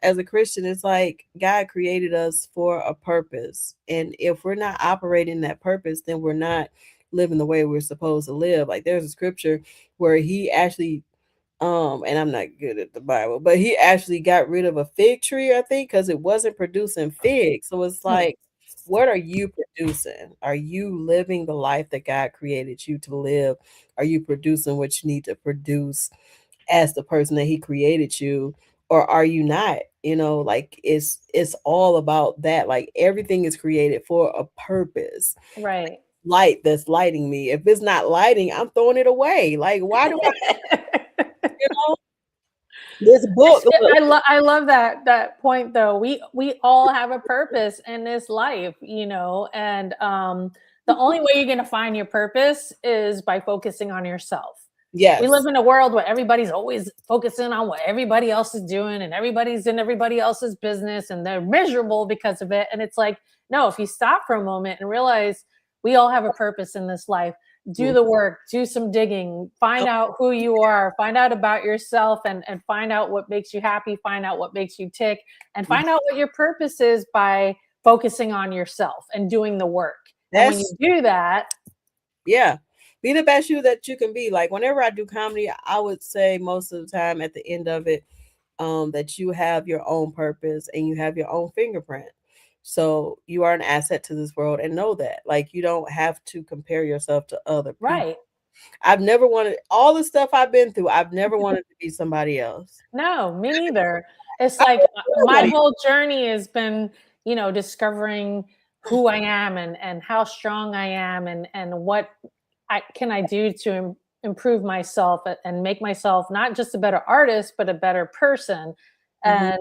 as a Christian, it's like God created us for a purpose. And if we're not operating that purpose, then we're not living the way we're supposed to live. Like there's a scripture where he actually and I'm not good at the Bible, but he actually got rid of a fig tree, I think, because it wasn't producing figs. So it's Hmm. like, what are you producing? Are you living the life that God created you to live? Are you producing what you need to produce as the person that he created you, or are you not? Like it's all about that. Like everything is created for a purpose. Right. Light that's lighting me, if it's not lighting, I'm throwing it away. Like, why do I, you know this book, look. I love that point though. We all have a purpose in this life, and the only way you're going to find your purpose is by focusing on yourself. We live Yes. in a world where everybody's always focusing on what everybody else is doing, and everybody's in everybody else's business, and they're miserable because of it. And it's like, no, if you stop for a moment and realize we all have a purpose in this life, do Mhm. the work, do some digging, find out who you are, find out about yourself, and find out what makes you happy, find out what makes you tick, and find out what your purpose is by focusing on yourself and doing the work. And when you That's do that, yeah. Be the best you that you can be. Like whenever I do comedy, I would say most of the time at the end of it, that you have your own purpose and you have your own fingerprint. So you are an asset to this world and know that. Like you don't have to compare yourself to other people. Right. I've never wanted all the stuff I've been through. I've never wanted to be somebody else. No, me neither. It's I like don't my nobody. whole journey has been, discovering who I am and how strong I am and what I do to improve myself and make myself not just a better artist but a better person. Mhm.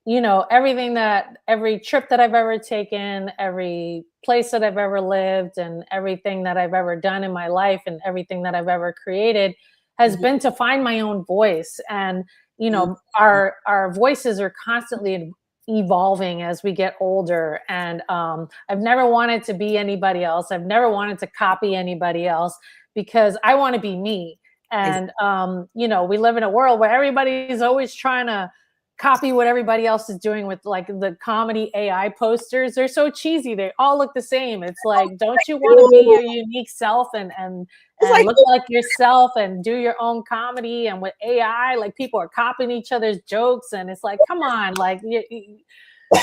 And every trip that I've ever taken, every place that I've ever lived, and everything that I've ever done in my life, and everything that I've ever created has Mhm. been to find my own voice. And Mhm. our voices are constantly evolving as we get older. And I've never wanted to be anybody else. I've never wanted to copy anybody else, because I want to be me. Ex- And we live in a world where everybody's always trying to copy what everybody else is doing with like the comedy AI posters. They're so cheesy. They all look the same. It's like, don't you want to be your unique self It's and like look like yourself and do your own comedy? And with AI, like, people are copying each other's jokes, and it's like, come on, like,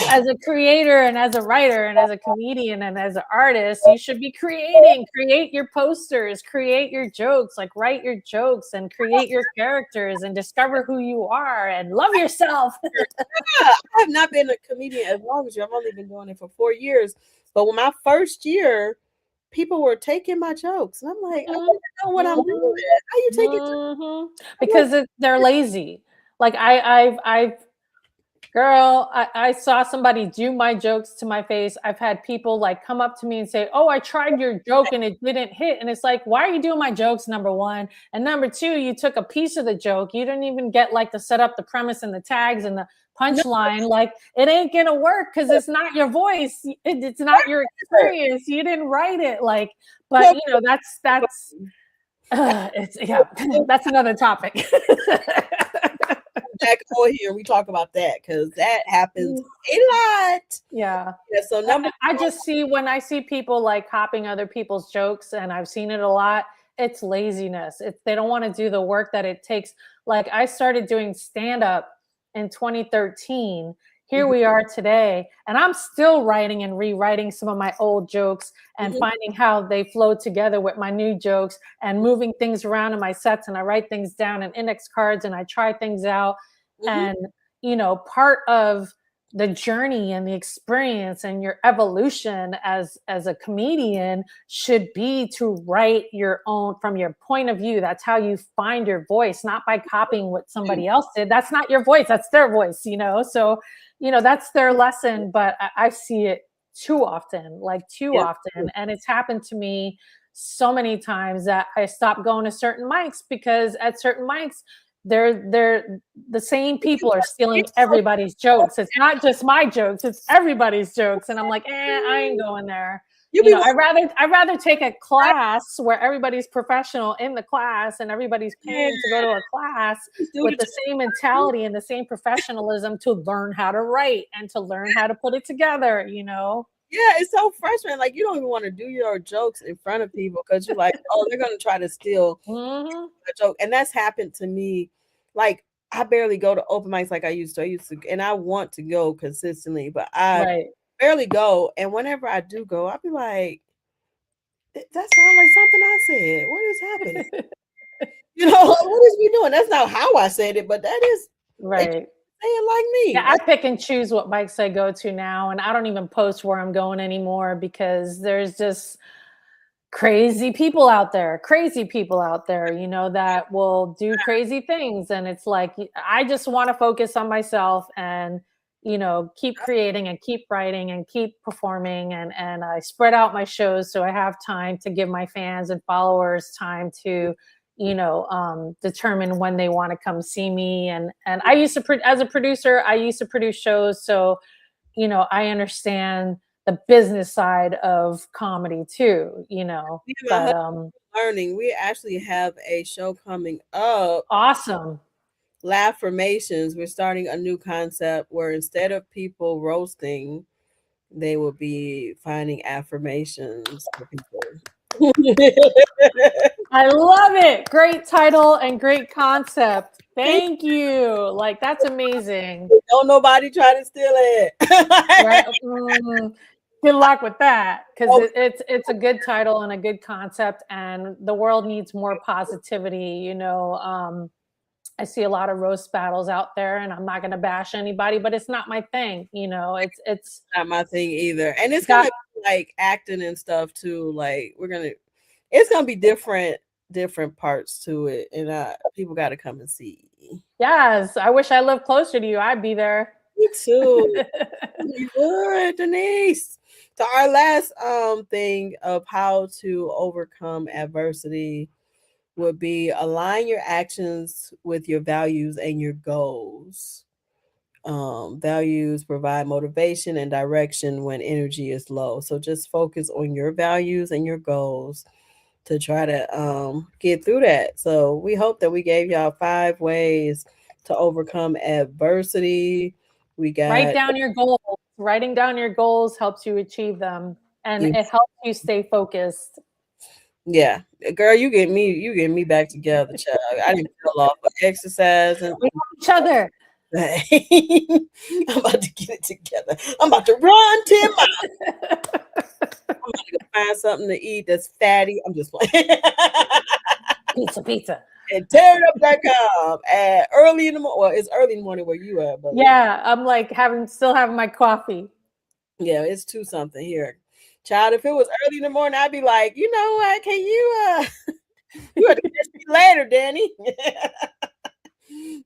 as a creator and as a writer and as a comedian and as an artist, you should be create your posters, create your jokes, like, write your jokes and create your characters and discover who you are and love yourself. yeah, I have not been a comedian as long as you. I've only been doing it for 4 years. But when my first year, people were taking my jokes, and I'm like, I don't Mhm, know what I'm mhm, doing. How you taking? mhm. I'm like, Because they're lazy. Like, I've girl, I saw somebody do my jokes to my face. I've had people like come up to me and say, "Oh, I tried your joke and it didn't hit." And it's like, why are you doing my jokes? Number one, and number two, you took a piece of the joke. You didn't even get like to set up the premise and the tags and the no, punchline. Like, it ain't gonna work because it's not your voice. It's not your experience. You didn't write it. Like, but no, it's yeah, that's another topic. back on here. We talk about that because that happens a lot. Yeah. Yeah. So number I just see when I see people like copying other people's jokes, and I've seen it a lot, it's laziness. They don't want to do the work that it takes. Like, I started doing stand up in 2013. Here Mhm, we are today, and I'm still writing and rewriting some of my old jokes and mhm, finding how they flow together with my new jokes and moving things around in my sets. And I write things down in index cards and I try things out. mhm. And, part of the journey and the experience and your evolution as a comedian should be to write your own from your point of view. That's how you find your voice, not by copying what somebody else did. That's not your voice, that's their voice. So that's their lesson. But I see it too often, like, too Yep. often. And it's happened to me so many times that I stopped going to certain mics, because at certain mics, they're the same people are stealing everybody's jokes. It's not just my jokes, it's everybody's jokes. And I'm like, I ain't going there. You be like, I'd rather take a class where everybody's professional in the class and everybody's yeah, paying to go to a class just do with the the same mentality and the same professionalism to learn how to write and to learn how to put it together. yeah, it's so frustrating. Like you don't even want to do your jokes in front of people because you're like, oh, they're gonna try to steal Hmm. a joke, and that's happened to me. Like I barely go to open mics like I used to. And I want to go consistently, but I Right. barely go. And whenever I do go, I'll be like, that sounds like something I said. What is happening? What is we doing? That's not how I said it, but that is they Right. say it like Yeah, me. I Like, pick and choose what mics I go to now, and I don't even post where I'm going anymore, because there's just crazy people out there, that will do crazy things. And it's like, I just want to focus on myself and, keep creating and keep writing and keep performing. And I spread out my shows so I have time to give my fans and followers time to, determine when they want to come see me. And I used to, as a producer, I used to produce shows. So, I understand the business side of comedy too, me and my but husband learning, we actually have a show coming up, awesome. Laugh Formations. We're starting a new concept where instead of people roasting, they will be finding affirmations for people. I love it. Great title and great concept. Thank you. Like, that's amazing. Don't nobody try to steal it. Right? Good luck with that, because it's a good title and a good concept, and the world needs more positivity. I see a lot of roast battles out there, and I'm not going to bash anybody, but it's not my thing. It's not my thing either. And it's gonna be like acting and stuff too. Like it's gonna be different parts to it, and people got to come and see. Yes, I wish I lived closer to you. I'd be there. Me too. You would, Denise. So our last thing of how to overcome adversity would be align your actions with your values and your goals. Values provide motivation and direction when energy is low. So just focus on your values and your goals to try to get through that. So we hope that we gave y'all 5 ways to overcome adversity. We got write down your goals. Writing down your goals helps you achieve them, and it helps you stay focused. Yeah, girl, you get me back together, child. I didn't feel off for exercise and we help each other. I'm about to get it together. I'm about to run 10 miles. I'm about to go find something to eat that's fatty. I'm just playing. Pizza. And tearup.com at early in the morning. Well, it's early in the morning where you are, but yeah, I'm like still having my coffee. Yeah, it's 2 something here. Child, if it was early in the morning, I'd be like, you know what? Can you you have to catch me later, Dani.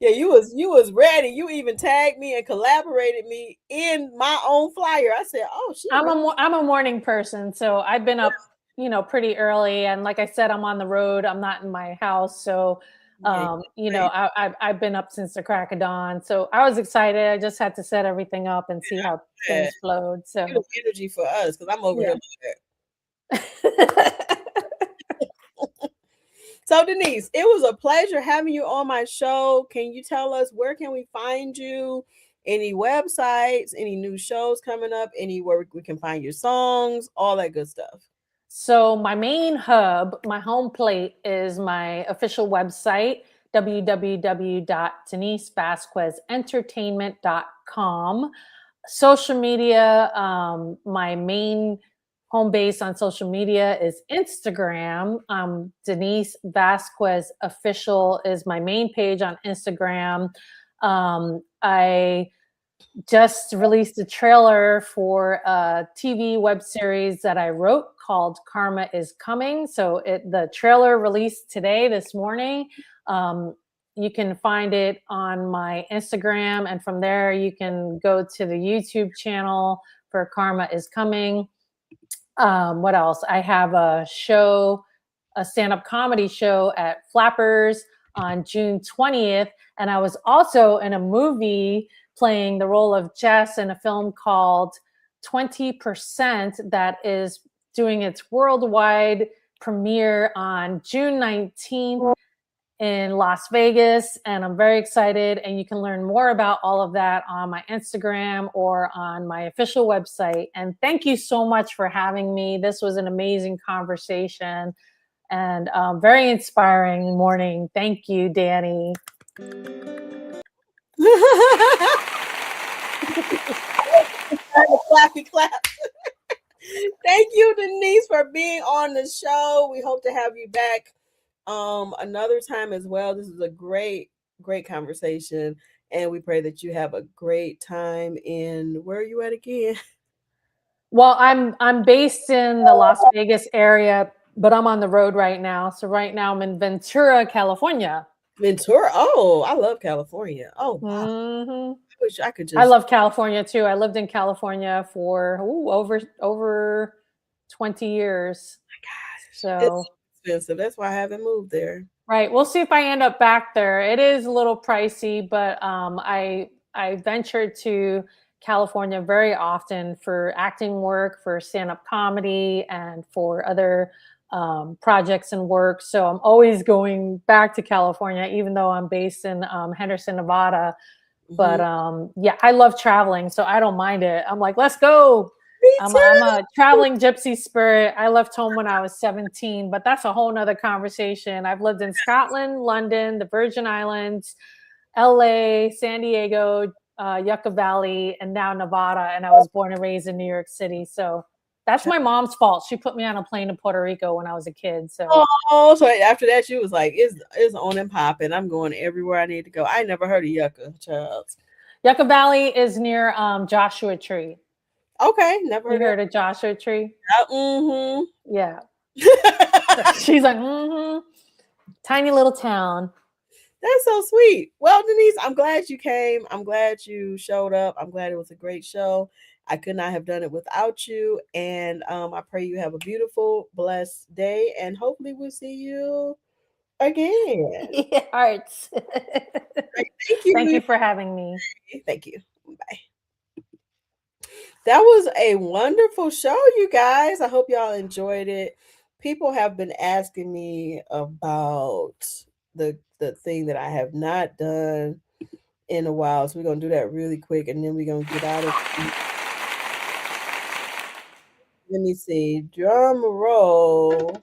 Yeah, you was ready. You even tagged me and collaborated me in my own flyer. I said, "Oh, shit." I'm a morning person, so I've been up, pretty early, and like I said, I'm on the road. I'm not in my house, so I've been up since the crack of dawn. So I was excited. I just had to set everything up and see how things flowed. So energy for us because I'm over here. So Denise, it was a pleasure having you on my show. Can you tell us where can we find you? Any websites, any new shows coming up, anywhere we can find your songs, all that good stuff. So my main hub, my home plate is my official website, www.denisevasquezentertainment.com. Social media, my main home base on social media is Instagram. Denise Vasquez Official is my main page on Instagram. I just released a trailer for a TV web series that I wrote called Karma is Coming. So the trailer released this morning. You can find it on my Instagram, and from there you can go to the YouTube channel for Karma is Coming. What else? I have a stand-up comedy show at Flappers on June 20th. And I was also in a movie playing the role of Jess in a film called 20% that is doing its worldwide premiere on June 19th in Las Vegas. And I'm very excited. And you can learn more about all of that on my Instagram or on my official website. And thank you so much for having me. This was an amazing conversation and very inspiring morning. Thank you, Dani. Clappy clap. Thank you, Denise, for being on the show. We hope to have you back another time as well. This is a great conversation, and we pray that you have a great time in where are you at again? Well, I'm based in the Las Vegas area, but I'm on the road right now. So right now I'm in Ventura, California. Ventura. Oh, I love California. Oh, wow. Mm-hmm. I wish I could just. I love California too. I lived in California for over 20 years. Oh my gosh. So it's expensive. That's why I haven't moved there. Right. We'll see if I end up back there. It is a little pricey, but I ventured to California very often for acting work, for stand-up comedy, and for other projects and work. So I'm always going back to California, even though I'm based in Henderson, Nevada. But yeah, I love traveling, so I don't mind it. I'm like, let's go. Me I'm too. a traveling gypsy spirit. I left home when I was 17, but that's a whole nother conversation. I've lived in Scotland, London, the Virgin Islands, LA, San Diego, Yucca Valley, and now Nevada. And I was born and raised in New York City. So that's my mom's fault. She put me on a plane to Puerto Rico when I was a kid. So Oh, so after that, you was like, it's on and popping. I'm going everywhere I need to go. I never heard of Yucca, child. Yucca Valley is near Joshua Tree. Okay, never You heard of heard of Joshua Tree? that. Mm-hmm. Yeah. She's like, tiny little town. That's so sweet. Well, Denise, I'm glad you came. I'm glad you showed up. I'm glad it was a great show. I could not have done it without you. And I pray you have a beautiful, blessed day. And hopefully we'll see you again. Hearts. Thank Thank you. you for having me. Thank you. Bye. That was a wonderful show, you guys. I hope y'all enjoyed it. People have been asking me about the thing that I have not done in a while. So we're gonna do that really quick and then we're gonna get out of here. Let me see. Drum roll.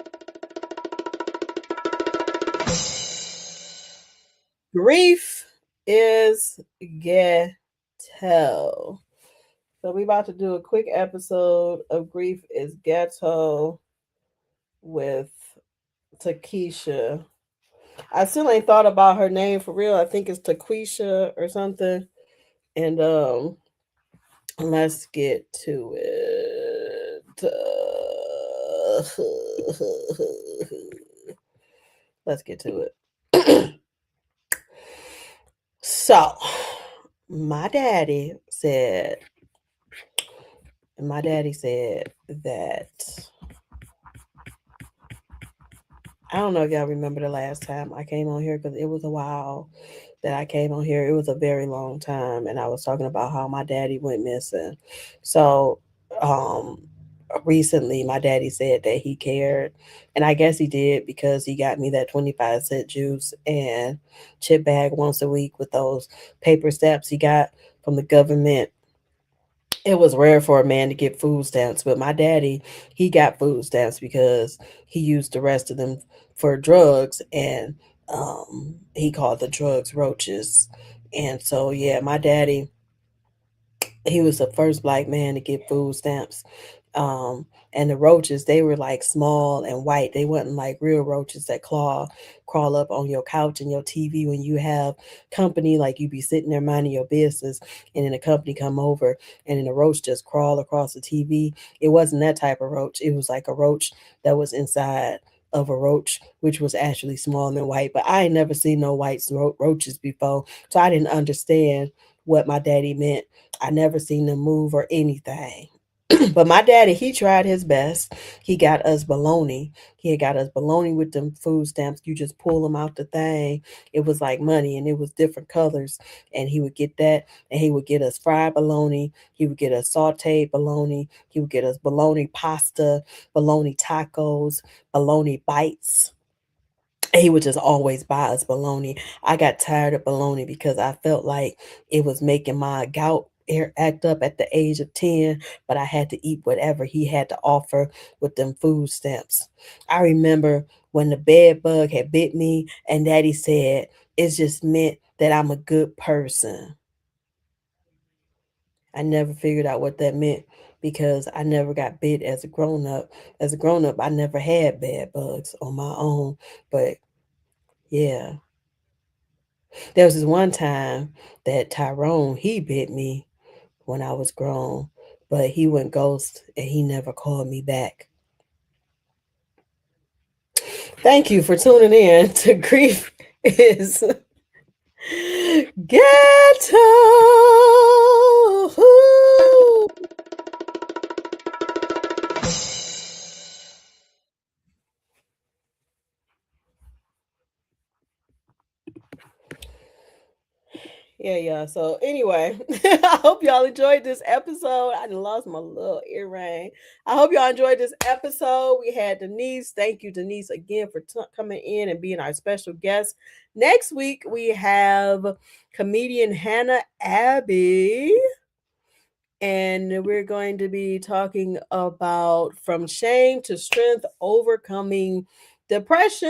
Grief is ghetto. So we about to do a quick episode of Grief is Ghetto with Takesha. I still ain't thought about her name for real. I think it's Taquisha or something. And let's get to it. Let's get to it. So, my daddy said, that I don't know if y'all remember the last time I came on here because it was a while that I came on here. It was a very long time, and I was talking about how my daddy went missing. So, um, recently, my daddy said that he cared, and I guess he did because he got me that 25-cent juice and chip bag once a week with those paper stamps he got from the government. It was rare for a man to get food stamps, but my daddy, he got food stamps because he used the rest of them for drugs, and he called the drugs roaches. And so, yeah, my daddy, he was the first black man to get food stamps. And the roaches, they were like small and white. They wasn't like real roaches that crawl up on your couch and your TV when you have company, like you be sitting there minding your business, and then the company come over, and then the roach just crawl across the TV. It wasn't that type of roach. It was like a roach that was inside of a roach, which was actually small and white. But I ain't never seen no white roaches before, so I didn't understand what my daddy meant. I never seen them move or anything. But my daddy, he tried his best. He got us bologna. He had got us bologna with them food stamps. You just pull them out the thing. It was like money, and it was different colors. And he would get that, and he would get us fried bologna. He would get us sauteed bologna. He would get us bologna pasta, bologna tacos, bologna bites. And he would just always buy us bologna. I got tired of bologna because I felt like it was making my gout act up at the age of 10, but I had to eat whatever he had to offer with them food stamps. I remember when the bed bug had bit me, and daddy said, it just meant that I'm a good person. I never figured out what that meant because I never got bit as a grown up. As a grown up, I never had bed bugs on my own, but yeah. There was this one time that Tyrone, he bit me when I was grown, but he went ghost and he never called me back. Thank you for tuning in to Grief is Ghetto. Yeah. So anyway, I hope y'all enjoyed this episode. I done lost my little earring. I hope y'all enjoyed this episode. We had Denise. Thank you, Denise, again for coming in and being our special guest. Next week we have comedian Hannah Abbey. And we're going to be talking about from shame to strength, overcoming depression.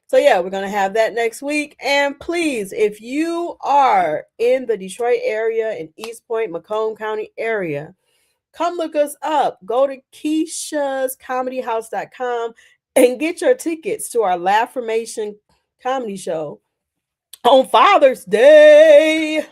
So, yeah, we're going to have that next week. And please, if you are in the Detroit area, in East Point, Macomb County area, come look us up. Go to Keisha'sComedyHouse.com and get your tickets to our Laughformation comedy show on Father's Day.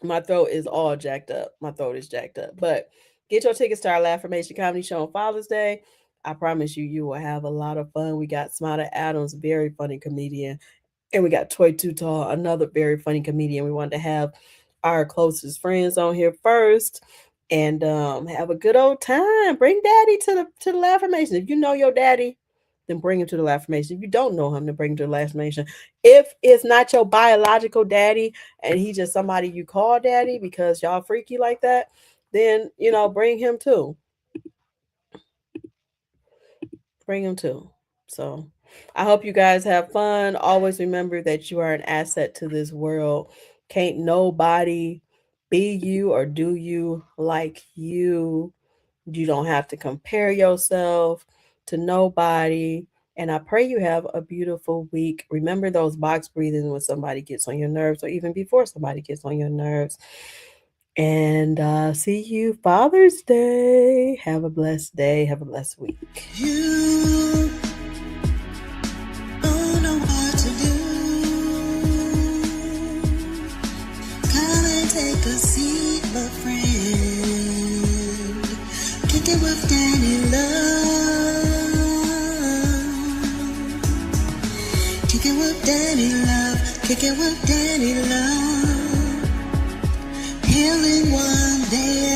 My throat is all jacked up. My throat is jacked up. But get your tickets to our Laughformation comedy show on Father's Day. I promise you, you will have a lot of fun. We got Smada Adams, very funny comedian. And we got Toy Too Tall, another very funny comedian. We wanted to have our closest friends on here first and have a good old time. Bring daddy to the Laughformation. If you know your daddy, then bring him to the Laughformation. If you don't know him, then bring him to the Laughformation. If it's not your biological daddy and he's just somebody you call daddy because y'all freaky like that, then bring him too. Bring him too. So I hope you guys have fun. Always remember that you are an asset to this world. Can't nobody be you or do you like you. You don't have to compare yourself to nobody. And I pray you have a beautiful week. Remember those box breathing when somebody gets on your nerves or even before somebody gets on your nerves. And see you Father's Day. Have a blessed day. Have a blessed week. You don't know what to do. Come and take a seat, my friend. Kick it with Dani Luv. Kick it with Dani Luv. Kick it with Dani Luv. Healing one day